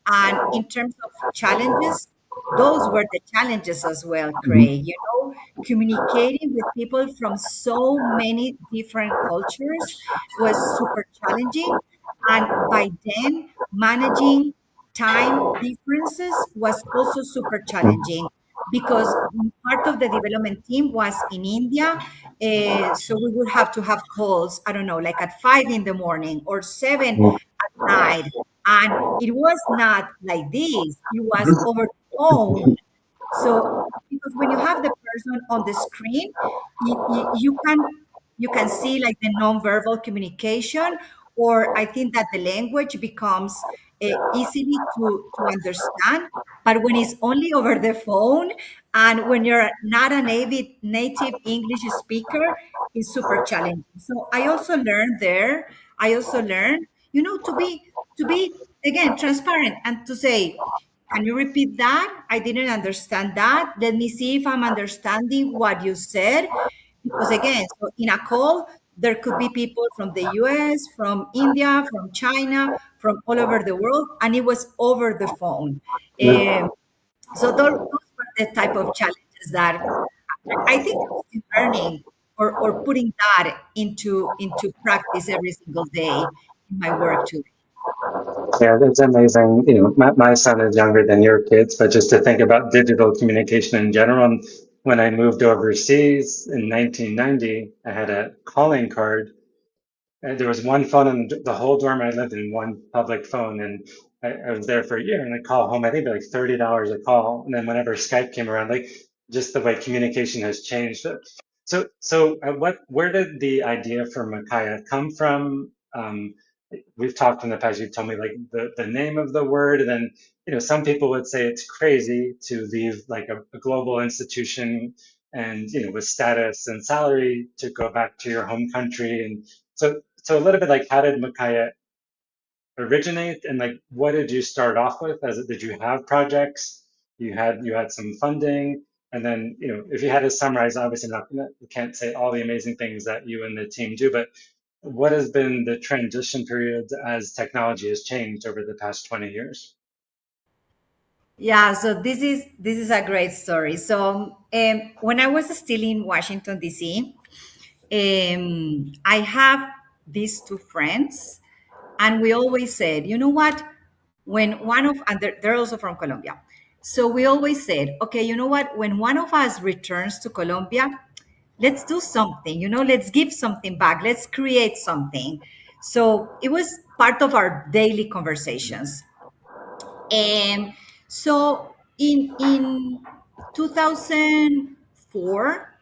And in terms of challenges, those were the challenges as well, Craig. Communicating with people from so many different cultures was super challenging. And by then, managing time differences was also super challenging because part of the development team was in India. So we would have to have calls, I don't know, like at 5 in the morning or 7 at night. And it was not like this, it was over the phone. So because when you have the person on the screen, you can see like the nonverbal communication, or I think that the language becomes easily to understand. But when it's only over the phone and when you're not a native English speaker, it's super challenging. So I also learned there. I also learned, to be again transparent and to say, can you repeat that? I didn't understand that. Let me see if I'm understanding what you said. Because again, so in a call, there could be people from the US, from India, from China, from all over the world, and it was over the phone. Um, so those were the type of challenges that I think I'm still learning, or putting that into practice every single day in my work too. Yeah, it's amazing. My son is younger than your kids, but just to think about digital communication in general. And when I moved overseas in 1990, I had a calling card. And there was one phone in the whole dorm I lived in, one public phone. And I was there for a year and I call home, I think like $30 a call. And then whenever Skype came around, like just the way communication has changed. Where did the idea for MAKAIA come from? We've talked in the past, you've told me like the name of the word, and then some people would say it's crazy to leave like a global institution and with status and salary to go back to your home country. And so a little bit like, how did MAKAIA originate, and like what did you start off with? Did you have projects? You had some funding, and then if you had to summarize, obviously not you can't say all the amazing things that you and the team do, but what has been the transition period as technology has changed over the past 20 years? Yeah, so this is a great story. So when I was still in Washington D.C., I have these two friends, and we always said, you know what? When one of and they're also from Colombia, so we always said, okay, you know what? When one of us returns to Colombia, let's do something. Let's give something back. Let's create something. So it was part of our daily conversations. And so in 2004,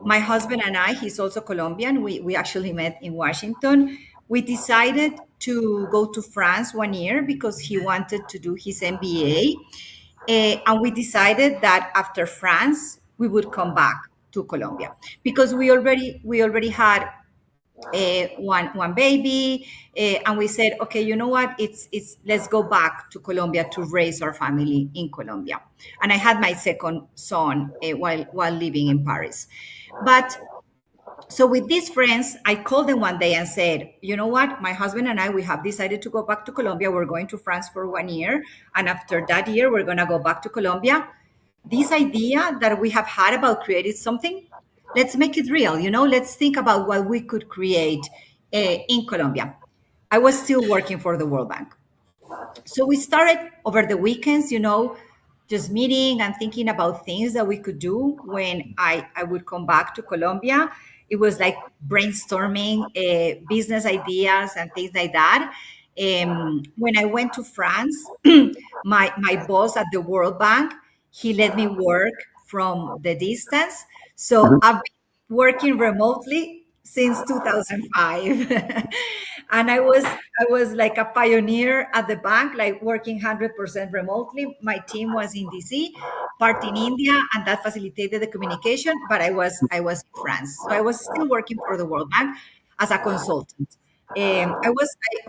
My husband and I, he's also Colombian. We actually met in Washington. We decided to go to France 1 year because he wanted to do his MBA. And we decided that after France, we would come back to Colombia because we already had one baby, and we said, okay, you know what? It's let's go back to Colombia to raise our family in Colombia. And I had my second son while living in Paris, but so with these friends, I called them one day and said, you know what? My husband and I, we have decided to go back to Colombia. We're going to France for 1 year. And after that year, we're going to go back to Colombia. This idea that we have had about creating something, let's make it real. Let's think about what we could create in Colombia. I was still working for the World Bank. So we started over the weekends, just meeting and thinking about things that we could do when I would come back to Colombia. It was like brainstorming business ideas and things like that. When I went to France, my boss at the World Bank, he let me work from the distance. So I've been working remotely since 2005. And I was like a pioneer at the bank, like working 100% remotely. My team was in DC, part in India, and that facilitated the communication, but I was in France. So I was still working for the World Bank as a consultant.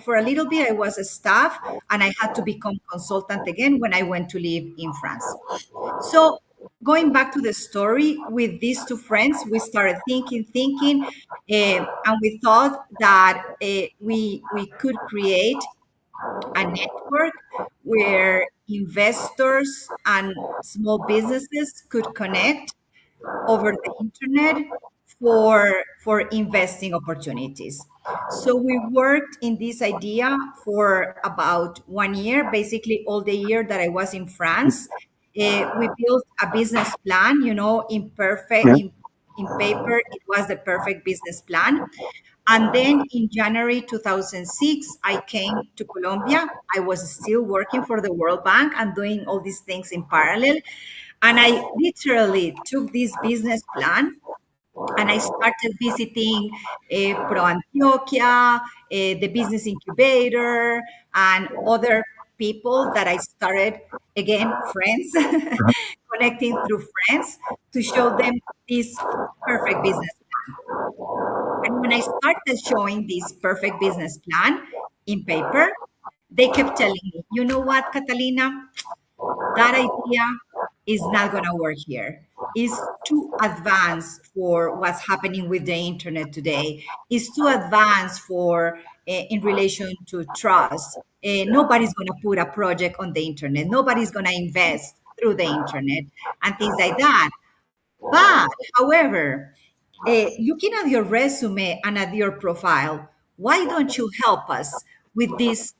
For a little bit I was a staff, and I had to become consultant again when I went to live in France. So going back to the story, with these two friends, we started thinking, and we thought that we could create a network where investors and small businesses could connect over the internet for investing opportunities. So we worked in this idea for about 1 year, basically all the year that I was in France. We built a business plan, in paper, it was the perfect business plan. And then in January 2006, I came to Colombia. I was still working for the World Bank and doing all these things in parallel. And I literally took this business plan and I started visiting Pro Antioquia, the business incubator, and other people that I started, again, friends, connecting through friends to show them this perfect business. And when I started showing this perfect business plan in paper, they kept telling me, you know what, Catalina, that idea is not going to work here. It's too advanced for what's happening with the internet today. It's too advanced for in relation to trust. Nobody's going to put a project on the internet. Nobody's going to invest through the internet and things like that. But, however, looking at your resume and at your profile, why don't you help us with this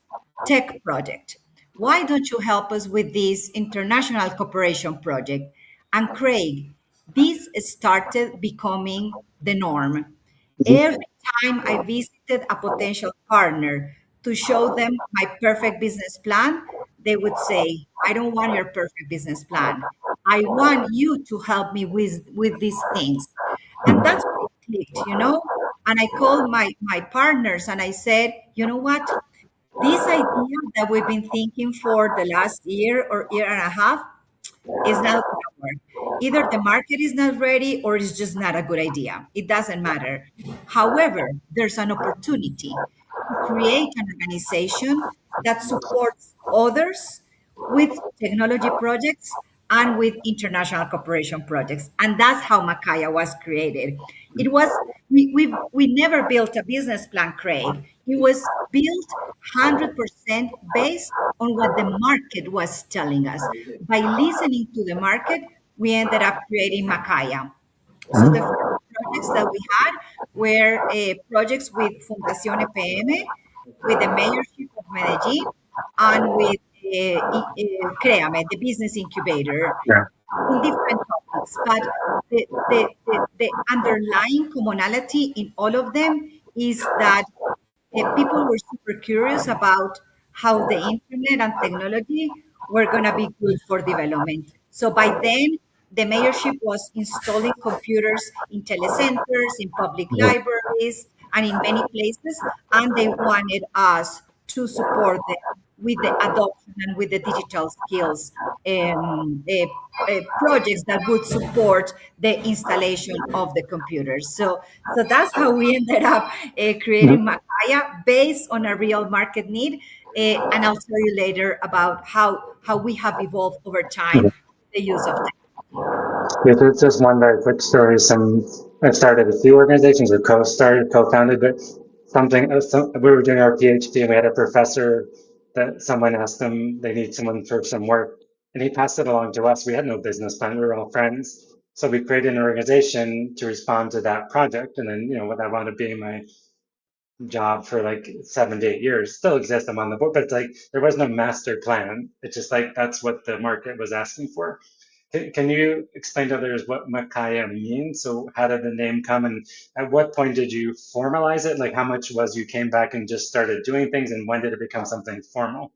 tech project? Why don't you help us with this international cooperation project? And Craig, this started becoming the norm. Every time I visited a potential partner to show them my perfect business plan, they would say, I don't want your perfect business plan. I want you to help me with these things. And that's what it clicked. And I called my partners and I said, you know what? This idea that we've been thinking for the last year or year and a half is not going to work. Either the market is not ready or it's just not a good idea. It doesn't matter. However, there's an opportunity to create an organization that supports others with technology projects and with international cooperation projects. And that's how MAKAIA was created. It was, we never built a business plan, Craig. It was built 100% based on what the market was telling us. By listening to the market, we ended up creating MAKAIA. So the first projects that we had were projects with Fundación EPM, with the mayorship of Medellín, and with Créame, the business incubator, Yeah. in different topics. But the underlying commonality in all of them is that people were super curious about how the internet and technology were going to be good for development. So by then, the mayorship was installing computers in telecenters, in public libraries, and in many places, and they wanted us to support them with the adoption and with the digital skills projects that would support the installation of the computers. So that's how we ended up creating Mhm. MAKAIA based on a real market need. And I'll tell you later about how we have evolved over time the use of technology. Yeah, there's just one very quick story. I've started a few organizations or co-founded, but we were doing our PhD and we had a professor that someone asked them they need someone for some work, and he passed it along to us. We had no business plan. We were all friends, so we created an organization to respond to that project. And then, what I wound up being my job for like 7 to 8 years still exists. I'm on the board, but it's like there was no master plan. It's just like that's what the market was asking for. Can you explain to others what MAKAIA means? So how did the name come, and at what point did you formalize it? Like how much was you came back and just started doing things, and when did it become something formal?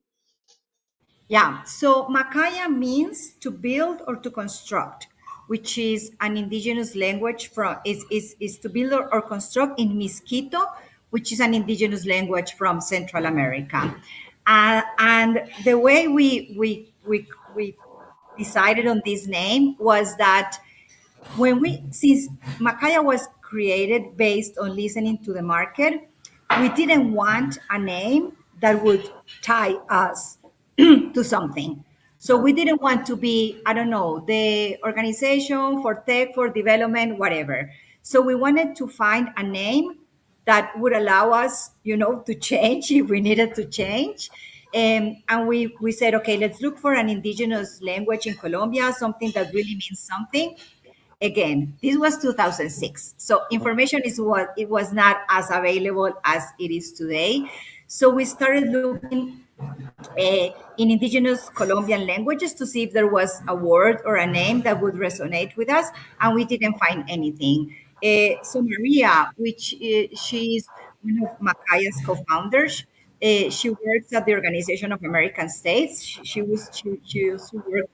Yeah, so Makaya means to build or to construct, which is an indigenous language from is to build or construct in Miskito, which is an indigenous language from Central America. And the way we decided on this name was that since Makaya was created based on listening to the market, we didn't want a name that would tie us to something. So we didn't want to be, I don't know, the organization for tech, for development, whatever. So we wanted to find a name that would allow us, to change if we needed to change. And we said, okay, let's look for an indigenous language in Colombia, something that really means something. Again, this was 2006, so information is what it was not as available as it is today. So we started looking in indigenous Colombian languages to see if there was a word or a name that would resonate with us, and we didn't find anything. So Maria, which she's one of Makaya's co-founders, she works at the Organization of American States. She used to work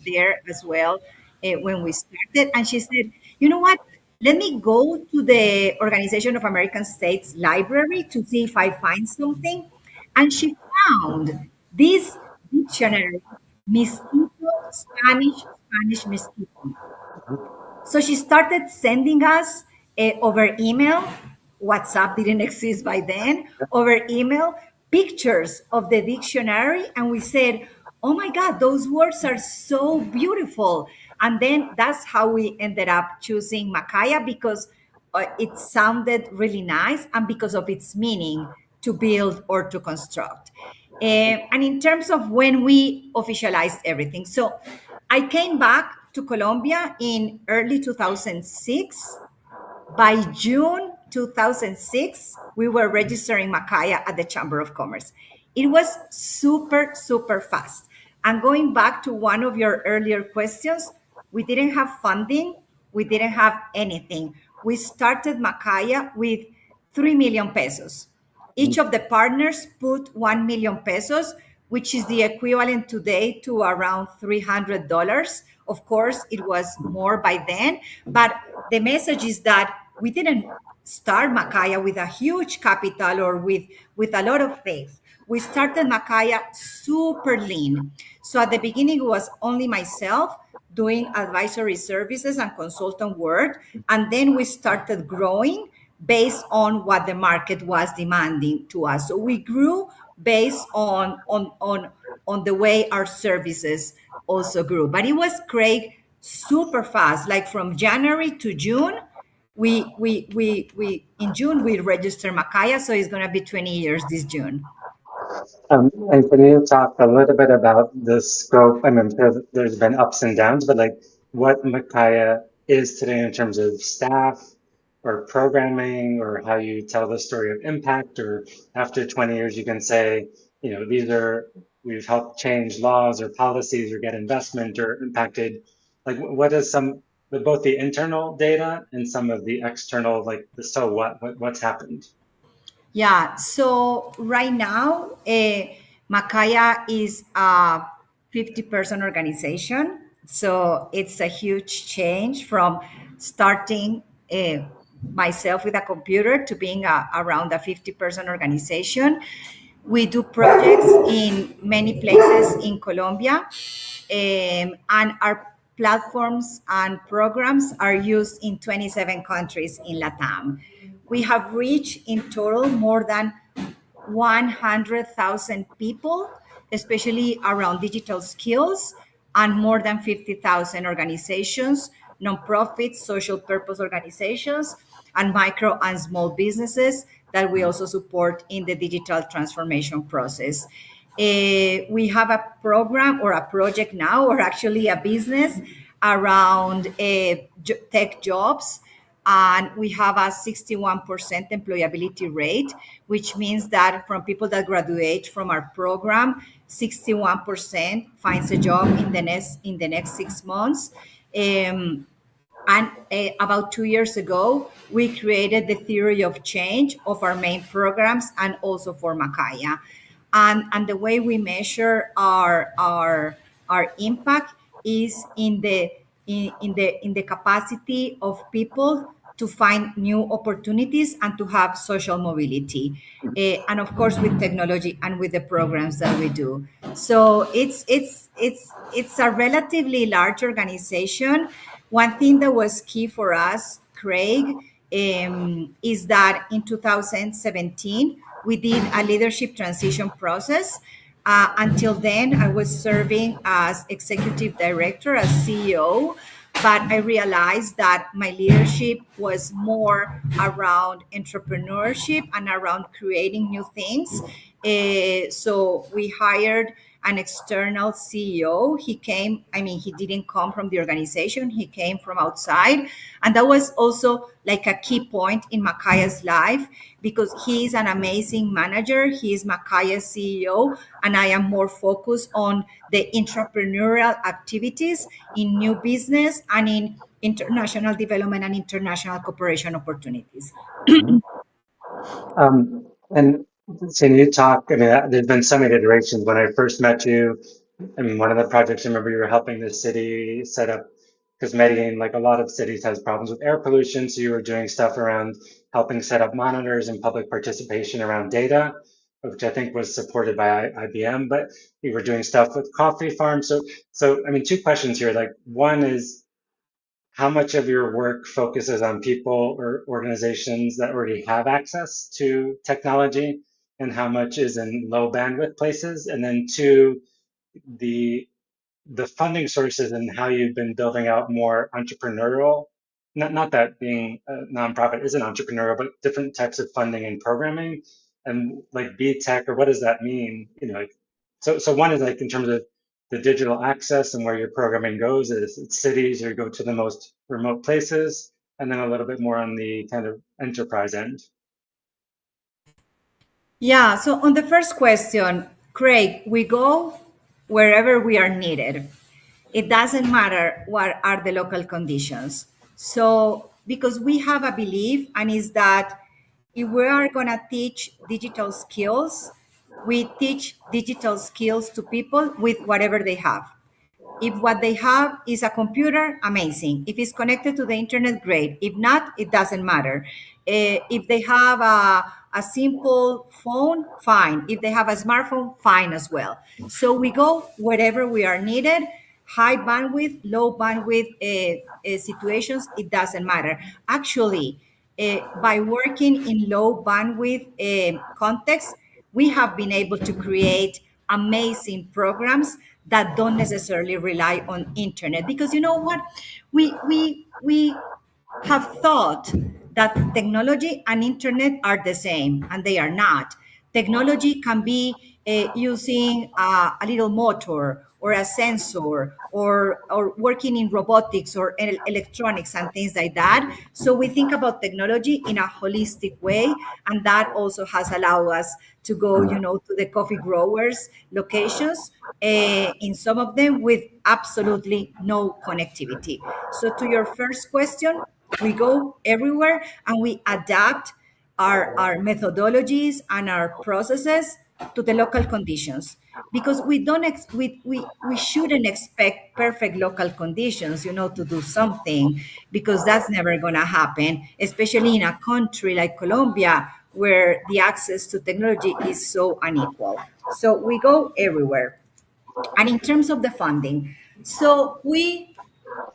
there as well when we started, and she said, "You know what? Let me go to the Organization of American States library to see if I find something." And she found this dictionary, Mestizo Spanish Mestizo. So she started sending us over email. WhatsApp didn't exist by then. Over email, pictures of the dictionary, and we said, "Oh my God, those words are so beautiful!" And then that's how we ended up choosing Makaya because it sounded really nice, and because of its meaning to build or to construct. And in terms of when we officialized everything, so I came back to Colombia in early 2006. By June 2006, we were registering Makaya at the Chamber of Commerce. It was super, super fast. And going back to one of your earlier questions, we didn't have funding, we didn't have anything. We started Makaya with 3 million pesos. Each of the partners put 1 million pesos, which is the equivalent today to around $300. Of course, it was more by then, but the message is that we didn't start Makaya with a huge capital or with a lot of faith. We started Makaya super lean. So at the beginning, it was only myself doing advisory services and consultant work. And then we started growing based on what the market was demanding to us. So we grew based on the way our services also grew. But it was, Craig, super fast. Like from January to June, we in June we registered Makaya, so it's gonna be 20 years this June. And can you talk a little bit about the scope? I mean, there's been ups and downs, but like what MAKAIA is today in terms of staff or programming, or how you tell the story of impact, or after 20 years, you can say, we've helped change laws or policies or get investment or impacted. Like, what is with both the internal data and some of the external, like the so what's happened? Yeah, so right now, Makaya is a 50-person organization. So it's a huge change from starting myself with a computer to being around a 50-person organization. We do projects in many places in Colombia, and our platforms and programs are used in 27 countries in Latam. We have reached in total more than 100,000 people, especially around digital skills, and more than 50,000 organizations, nonprofits, social purpose organizations, and micro and small businesses that we also support in the digital transformation process. We have a program or a project now, or actually a business around tech jobs, and we have a 61% employability rate, which means that from people that graduate from our program, 61% finds a job in the next 6 months. And about 2 years ago, we created the theory of change of our main programs and also for MAKAIA. And the way we measure our impact is in the capacity of people to find new opportunities and to have social mobility. And of course with technology and with the programs that we do. So it's a relatively large organization. One thing that was key for us, Craig, is that in 2017 we did a leadership transition process. Until then, I was serving as executive director, as CEO, but I realized that my leadership was more around entrepreneurship and around creating new things. So we hired an external CEO. He came, I mean, he didn't come from the organization, he came from outside. And that was also like a key point in MAKAIA's life because he is an amazing manager. He is MAKAIA's CEO, and I am more focused on the entrepreneurial activities in new business and in international development and international cooperation opportunities. And can you talk? I mean, there's been so many iterations. When I first met you, I mean, one of the projects I remember you were helping the city set up, because Medellín, like a lot of cities, has problems with air pollution. So you were doing stuff around helping set up monitors and public participation around data, which I think was supported by IBM. But you were doing stuff with coffee farms. So I mean, two questions here. Like, one is, how much of your work focuses on people or organizations that already have access to technology, and how much is in low bandwidth places? And then two, the the funding sources and how you've been building out more entrepreneurial, not that being a nonprofit isn't entrepreneurial, but different types of funding and programming, and like BeTek, or what does that mean? You know, like, so one is like in terms of the digital access and where your programming goes, is it's cities or you go to the most remote places, and then a little bit more on the kind of enterprise end. Yeah, so on the first question, Craig, we go wherever we are needed. It doesn't matter what are the local conditions. So, because we have a belief, and is that if we are going to teach digital skills, we teach digital skills to people with whatever they have. If what they have is a computer, amazing. If it's connected to the internet, great. If not, it doesn't matter. If they have a simple phone, fine. If they have a smartphone, fine as well. So we go wherever we are needed. High bandwidth, low bandwidth situations, it doesn't matter. Actually, by working in low bandwidth context, we have been able to create amazing programs that don't necessarily rely on internet, because you know what, we have thought that technology and internet are the same, and they are not. Technology can be using a little motor or a sensor, or working in robotics or electronics and things like that. So we think about technology in a holistic way, and that also has allowed us to go, to the coffee growers locations, in some of them with absolutely no connectivity. So to your first question, we go everywhere and we adapt our methodologies and our processes to the local conditions, because we don't we shouldn't expect perfect local conditions, to do something, because that's never going to happen, especially in a country like Colombia, where the access to technology is so unequal. So we go everywhere. And in terms of the funding, so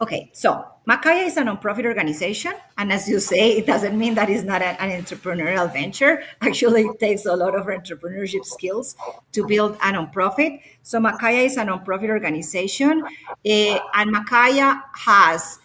okay, so MAKAIA is a nonprofit organization. And as you say, it doesn't mean that it's not an entrepreneurial venture. Actually, it takes a lot of entrepreneurship skills to build a nonprofit. So MAKAIA is a nonprofit organization. And MAKAIA has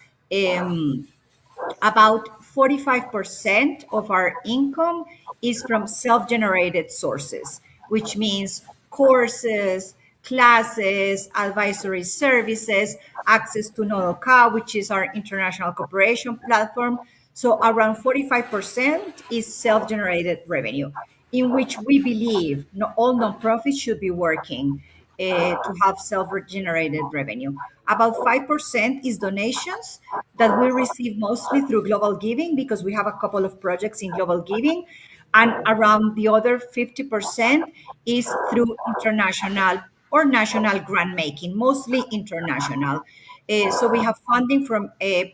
about 45% of our income is from self-generated sources, which means courses, classes, advisory services, access to Nodoka, which is our international cooperation platform. So around 45% is self-generated revenue, in which we believe all nonprofits should be working to have self-generated revenue. About 5% is donations that we receive mostly through global giving, because we have a couple of projects in global giving. And around the other 50% is through international or national grant making, mostly international. So we have funding from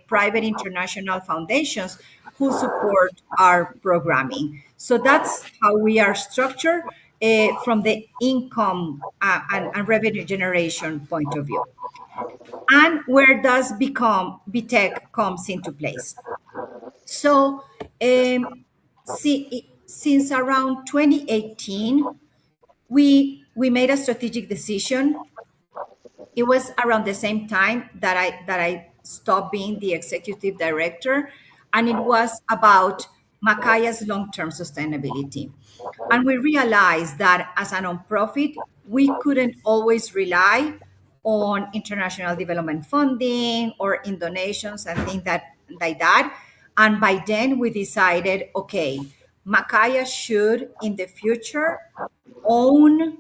private international foundations who support our programming. So that's how we are structured from the income and revenue generation point of view. And where does become BeTek comes into place? So since around 2018, we made a strategic decision. It was around the same time that I stopped being the executive director, and it was about MAKAIA's long-term sustainability. And we realized that as a nonprofit, we couldn't always rely on international development funding or in donations and things like that. And by then we decided, okay, MAKAIA should in the future own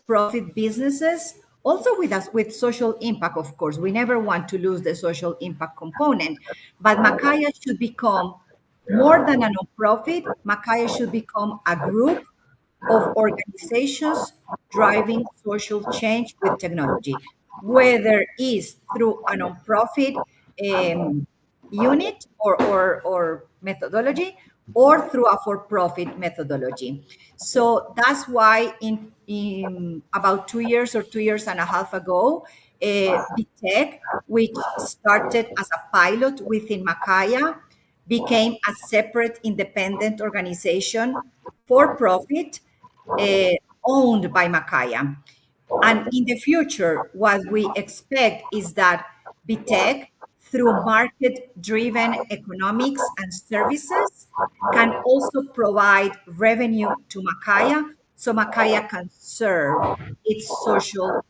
profit businesses, also with us with social impact. Of course, we never want to lose the social impact component, but MAKAIA should become more than a nonprofit. MAKAIA should become a group of organizations driving social change with technology, whether it's through a nonprofit unit or methodology, or through a for-profit methodology. So that's why in about 2 years or 2 years and a half ago, BeTek, which started as a pilot within MAKAIA, became a separate independent organization for profit, owned by MAKAIA. And in the future, what we expect is that BeTek, through market-driven economics and services, can also provide revenue to MAKAIA, so MAKAIA can serve its social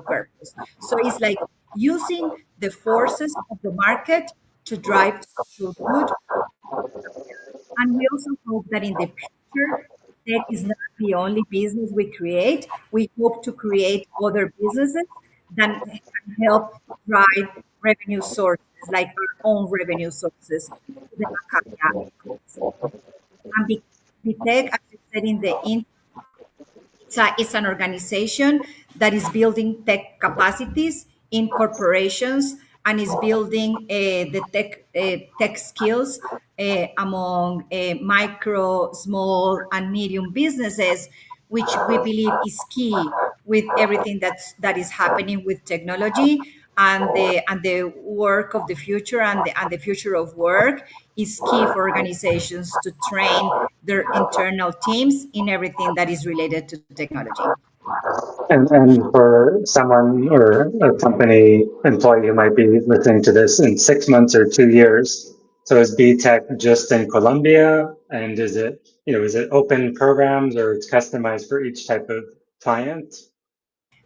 purpose. So it's like using the forces of the market to drive social good. And we also hope that in the future, tech is not the only business we create. We hope to create other businesses that can help drive revenue sources, like our own revenue sources, to the MAKAIA ecosystem. And the tech, as I said in the it's an organization that is building tech capacities in corporations and is building the tech skills among micro, small, and medium businesses, which we believe is key with everything that is happening with technology, and the work of the future, and the future of work is key for organizations to train their internal teams in everything that is related to technology. And for someone or a company employee who might be listening to this in 6 months or 2 years, so is BTech just in Colombia, and is it open programs or it's customized for each type of client?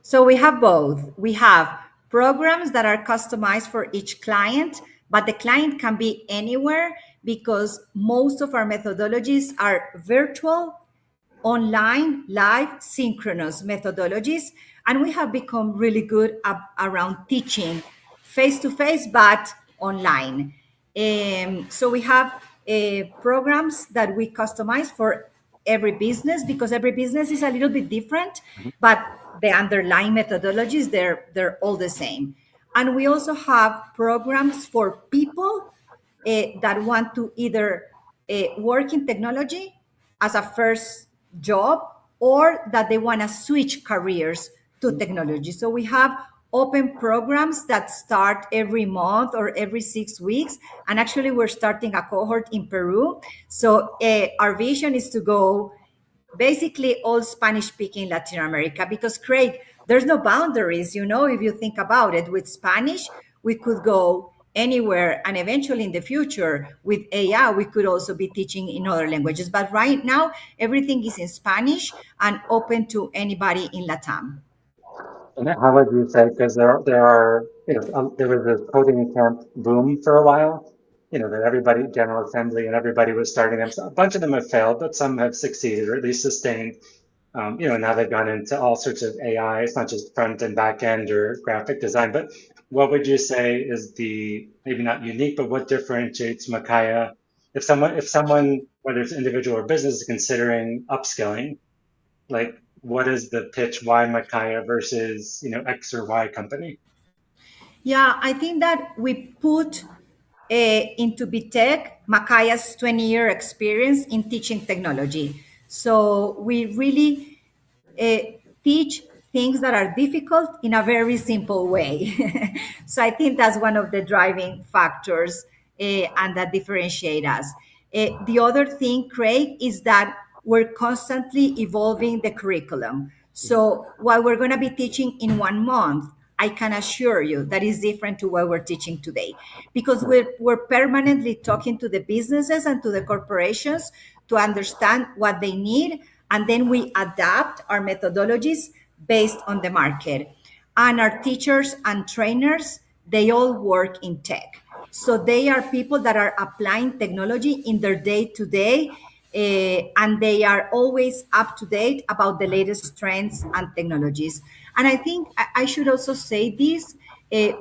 So we have both. We have programs that are customized for each client, but the client can be anywhere, because most of our methodologies are virtual, online, live, synchronous methodologies. And we have become really good around teaching face to face, but online. So we have programs that we customize for every business because every business is a little bit different, Mhm. but the underlying methodologies they're all the same. And we also have programs for people that want to either work in technology as a first job or that they want to switch careers to technology. So we have open programs that start every month or every 6 weeks. And actually, we're starting a cohort in Peru. So our vision is to go basically all Spanish speaking Latin America because, Craig, there's no boundaries, if you think about it. With Spanish, we could go anywhere, and eventually in the future with AI, we could also be teaching in other languages. But right now, everything is in Spanish and open to anybody in Latam. And how would you say, because there was this coding camp boom for a while, that everybody, General Assembly and everybody was starting them. So a bunch of them have failed, but some have succeeded or at least sustained. Now they've gone into all sorts of AI. It's not just front and back end or graphic design, but what would you say is the, maybe not unique, but what differentiates MAKAIA? If someone, whether it's individual or business, is considering upskilling, like what is the pitch? Why MAKAIA versus, X or Y company? Yeah, I think that we put into BeTek MAKAIA's 20-year experience in teaching technology. So we really teach things that are difficult in a very simple way. So I think that's one of the driving factors and that differentiate us. The other thing, Craig, is that we're constantly evolving the curriculum. So what we're going to be teaching in 1 month, I can assure you that is different to what we're teaching today because we're permanently talking to the businesses and to the corporations to understand what they need, and then we adapt our methodologies based on the market. And our teachers and trainers, they all work in tech. So they are people that are applying technology in their day to day, and they are always up to date about the latest trends and technologies. And I think I should also say this: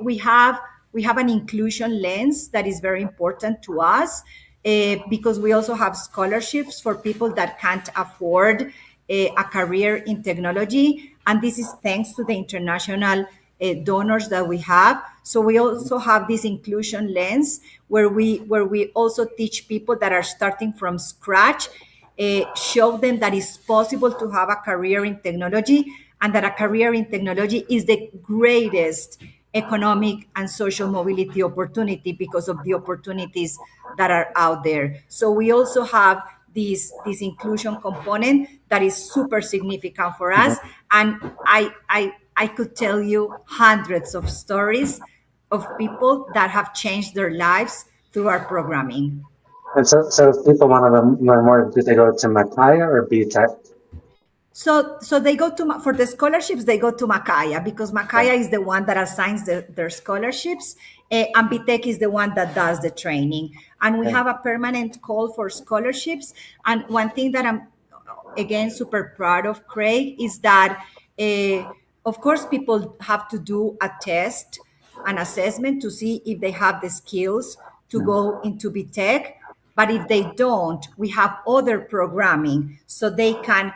we have an inclusion lens that is very important to us because we also have scholarships for people that can't afford a career in technology. And this is thanks to the international donors that we have. So we also have this inclusion lens where we also teach people that are starting from scratch, show them that it's possible to have a career in technology and that a career in technology is the greatest economic and social mobility opportunity because of the opportunities that are out there. So we also have this inclusion component that is super significant for us. Mhm. And I could tell you hundreds of stories of people that have changed their lives through our programming. And so if people want to learn more, do they go to MAKAIA or BTech? So they go to for the scholarships. They go to MAKAIA because Okay. MAKAIA is the one that assigns their scholarships, and BTEC is the one that does the training. And we Okay. have a permanent call for scholarships. And one thing that I'm again super proud of, Craig, is that of course people have to do a test, an assessment to see if they have the skills to Mhm. go into BTEC. But if they don't, we have other programming so they can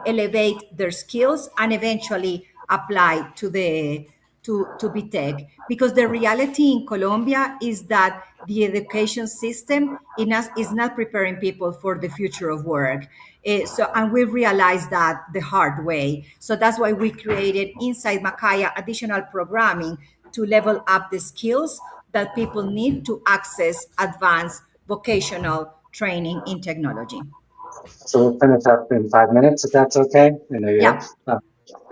elevate their skills and eventually apply to BeTek. Because the reality in Colombia is that the education system is not preparing people for the future of work. And we realized that the hard way. So that's why we created inside MAKAIA additional programming to level up the skills that people need to access advanced vocational training in technology. So we'll finish up in 5 minutes if that's okay. I know you. Yeah.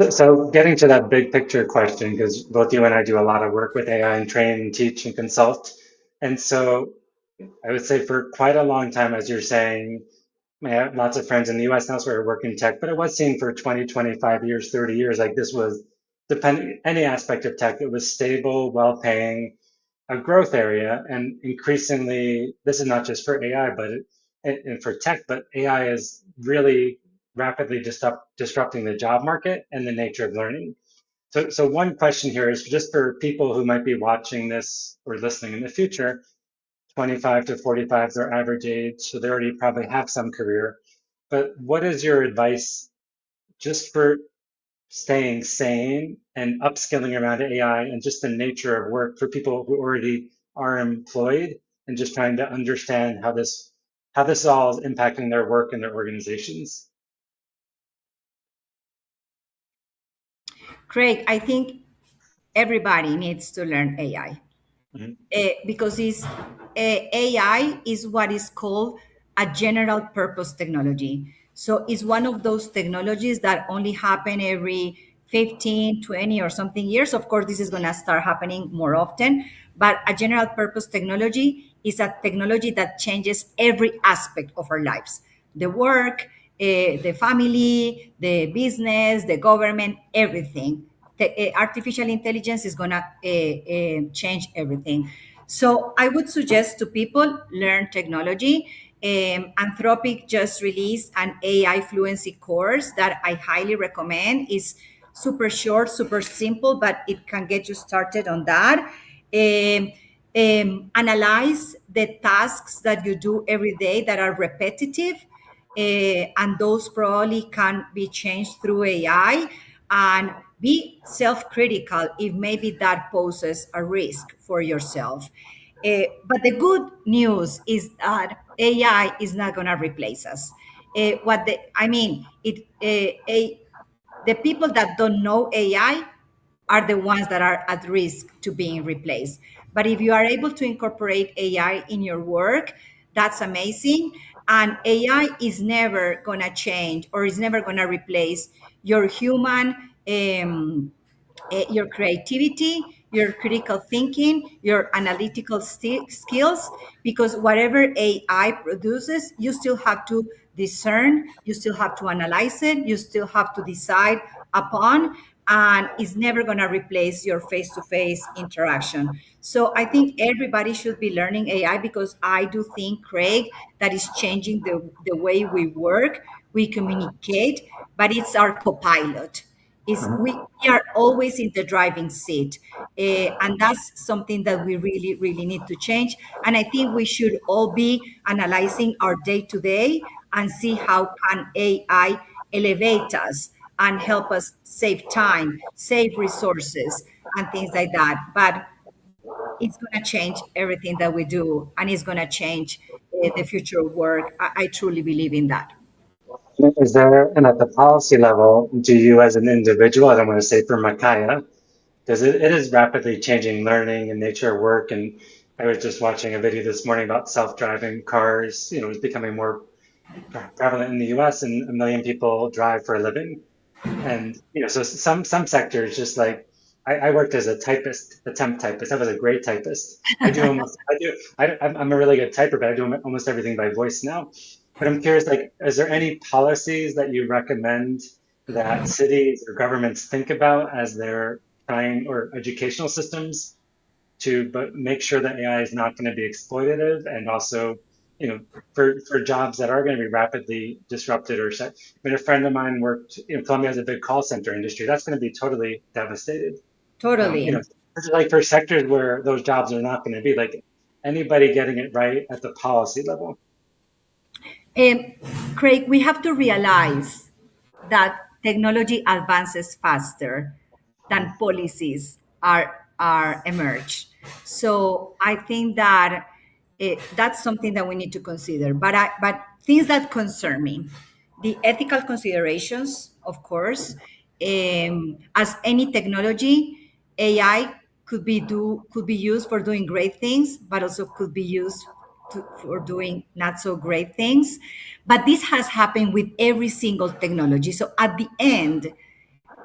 So getting to that big picture question, because both you and I do a lot of work with AI and train and teach and consult. And so I would say for quite a long time, as you're saying, I have lots of friends in the US and elsewhere who work in tech, but it was seen for 20, 25 years, 30 years, like this was depending any aspect of tech, it was stable, well-paying, a growth area. And increasingly, this is not just for AI, but and for tech, but AI is really rapidly disrupting the job market and the nature of learning. So one question here is just for people who might be watching this or listening in the future, 25 to 45 is their average age, so they already probably have some career. but what is your advice just for staying sane and upskilling around AI and just the nature of work for people who already are employed and just trying to understand how this all is impacting their work and their organizations? Craig, I think everybody needs to learn AI. Mhm, Because AI is what is called a general purpose technology. So it's one of those technologies that only happen every 15, 20, or something years. Of course, this is going to start happening more often, but a general purpose technology is a technology that changes every aspect of our lives: the work, the family, the business, the government, everything. Artificial intelligence is going to change everything. So I would suggest to people learn technology. Anthropic just released an AI fluency course that I highly recommend. It's super short, super simple, but it can get you started on that. Um, Analyze the tasks that you do every day that are repetitive, and those probably can be changed through AI. And be self-critical if maybe that poses a risk for yourself. But the good news is that AI is not going to replace us. What the I mean, the people that don't know AI are the ones that are at risk to being replaced. But if you are able to incorporate AI in your work, that's amazing. And AI is never going to change or is never going to replace your human, your creativity, your critical thinking, your analytical skills, because whatever AI produces, you still have to discern, you still have to analyze it, you still have to decide upon, and it's never going to replace your face-to-face interaction. So I think everybody should be learning AI, because I do think, Craig, that is changing the way we work, we communicate, but it's our co-pilot. Is mhm. we are always in the driving seat. And that's something that we really, really need to change. And I think we should all be analyzing our day to day and see how can AI elevate us and help us save time, save resources, and things like that. But it's going to change everything that we do, and it's going to change the future of work. I truly believe in that. Is there, and at the policy level, do you as an individual, I don't want to say for MAKAIA, because it is rapidly changing learning and nature of work. And I was just watching a video this morning about self-driving cars. It's becoming more prevalent in the US, and 1 million people drive for a living. And so some sectors, just like I worked as a typist, a temp typist. I was a great typist. I'm a really good typer, but I do almost everything by voice now. But I'm curious, like, is there any policies that you recommend that cities or governments think about as they're trying, or educational systems, to but make sure that AI is not going to be exploitative, and also, for jobs that are going to be rapidly disrupted or set. I mean, a friend of mine worked, Columbia has a big call center industry. That's going to be totally devastated. Um, you know, Totally. like for sectors where those jobs are not going to be, like, anybody getting it right at the policy level. Um, Craig, we have to realize that technology advances faster than policies are emerged. So I think that that's something that we need to consider. But things that concern me, the ethical considerations, of course, as any technology, AI could be used for doing great things, but also could be used for doing not so great things. But this has happened with every single technology. So at the end,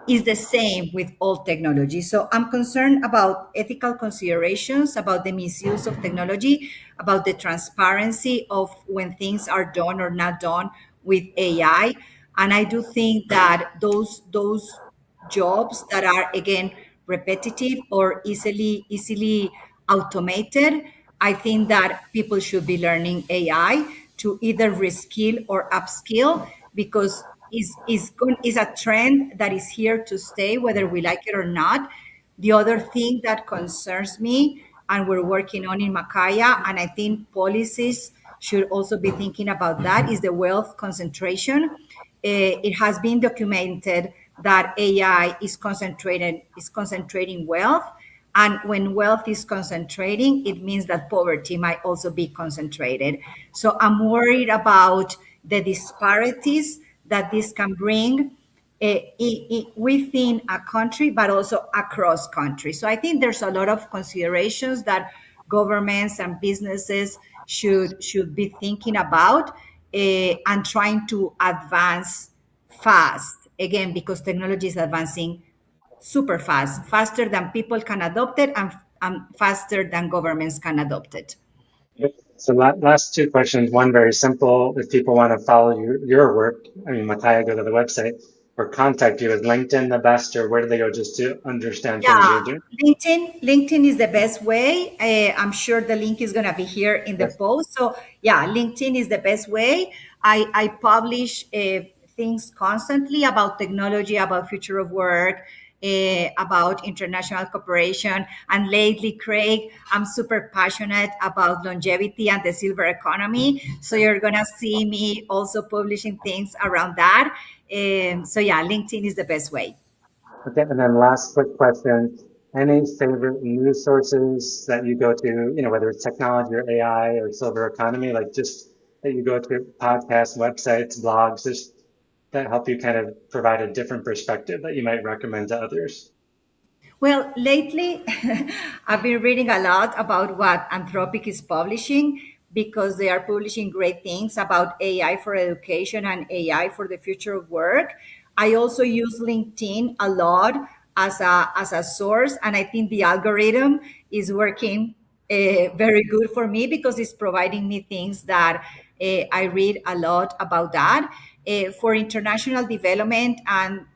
is the same with all technology. So I'm concerned about ethical considerations, about the misuse of technology, about the transparency of when things are done or not done with AI. And I do think that those jobs that are, again, repetitive or easily automated, I think that people should be learning AI to either reskill or upskill, because is a trend that is here to stay, whether we like it or not. The other thing that concerns me, and we're working on in MAKAIA, and I think policies should also be thinking about that is the wealth concentration. It has been documented that AI is concentrating wealth, and when wealth is concentrating, it means that poverty might also be concentrated. So I'm worried about the disparities that this can bring within a country, but also across countries. So I think there's a lot of considerations that governments and businesses should be thinking about and trying to advance fast. Again, because technology is advancing super fast, faster than people can adopt it, and faster than governments can adopt it. Yep. So last two questions. One very simple. If people want to follow your work, I mean, MAKAIA, go to the website or contact you. Is LinkedIn the best, or where do they go just to understand things Yeah, you're doing? LinkedIn is the best way. I'm sure the link is gonna be here in the Yes. post. So yeah, LinkedIn is the best way. I publish things constantly about technology, about future of work, about international cooperation. And lately, Craig, I'm super passionate about longevity and the silver economy. So you're gonna see me also publishing things around that. So yeah, LinkedIn is the best way. Okay. And then last quick question. Any favorite news sources that you go to, whether it's technology or AI or silver economy, like just that you go to podcasts, websites, blogs, just that help you kind of provide a different perspective that you might recommend to others? Well, lately, I've been reading a lot about what Anthropic is publishing because they are publishing great things about AI for education and AI for the future of work. I also use LinkedIn a lot as a source, and I think the algorithm is working very good for me because it's providing me things that I read a lot about that. For international development and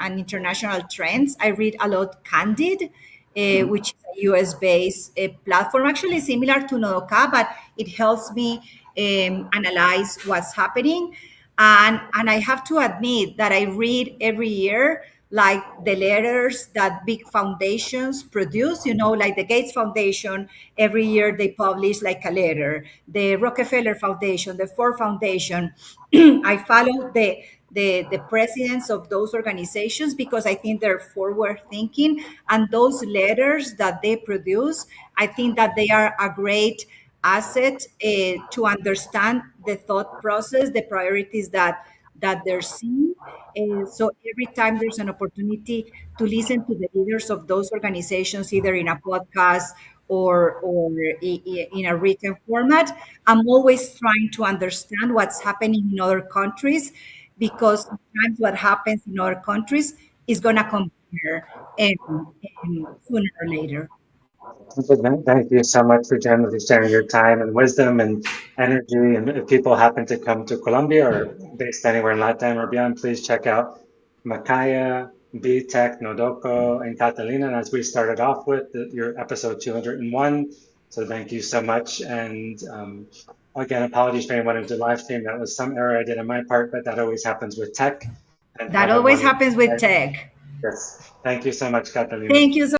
international trends, I read a lot Candid, Mhm. which is a US based platform, actually similar to Nodoka, but it helps me analyze what's happening. And I have to admit that I read every year like the letters that big foundations produce, like the Gates Foundation, every year they publish like a letter, the Rockefeller Foundation, the Ford Foundation. I follow the presidents of those organizations because I think they're forward thinking, and those letters that they produce, I think that they are a great asset to understand the thought process, the priorities that they're seeing. So every time there's an opportunity to listen to the leaders of those organizations, either in a podcast or in a written format, I'm always trying to understand what's happening in other countries because sometimes what happens in other countries is going to come here sooner or later. Thank you so much for generously sharing your time and wisdom and energy. And if people happen to come to Colombia or based anywhere in Latin or beyond, please check out MAKAIA, BeTek, Nodoko, and Catalina. And as we started off with, your episode 201. So thank you so much. And again, apologies for anyone who did live stream. That was some error I did on my part, but that always happens with tech. And That have a always wonderful happens with day. tech. Yes. Thank you so much, Catalina. Thank you so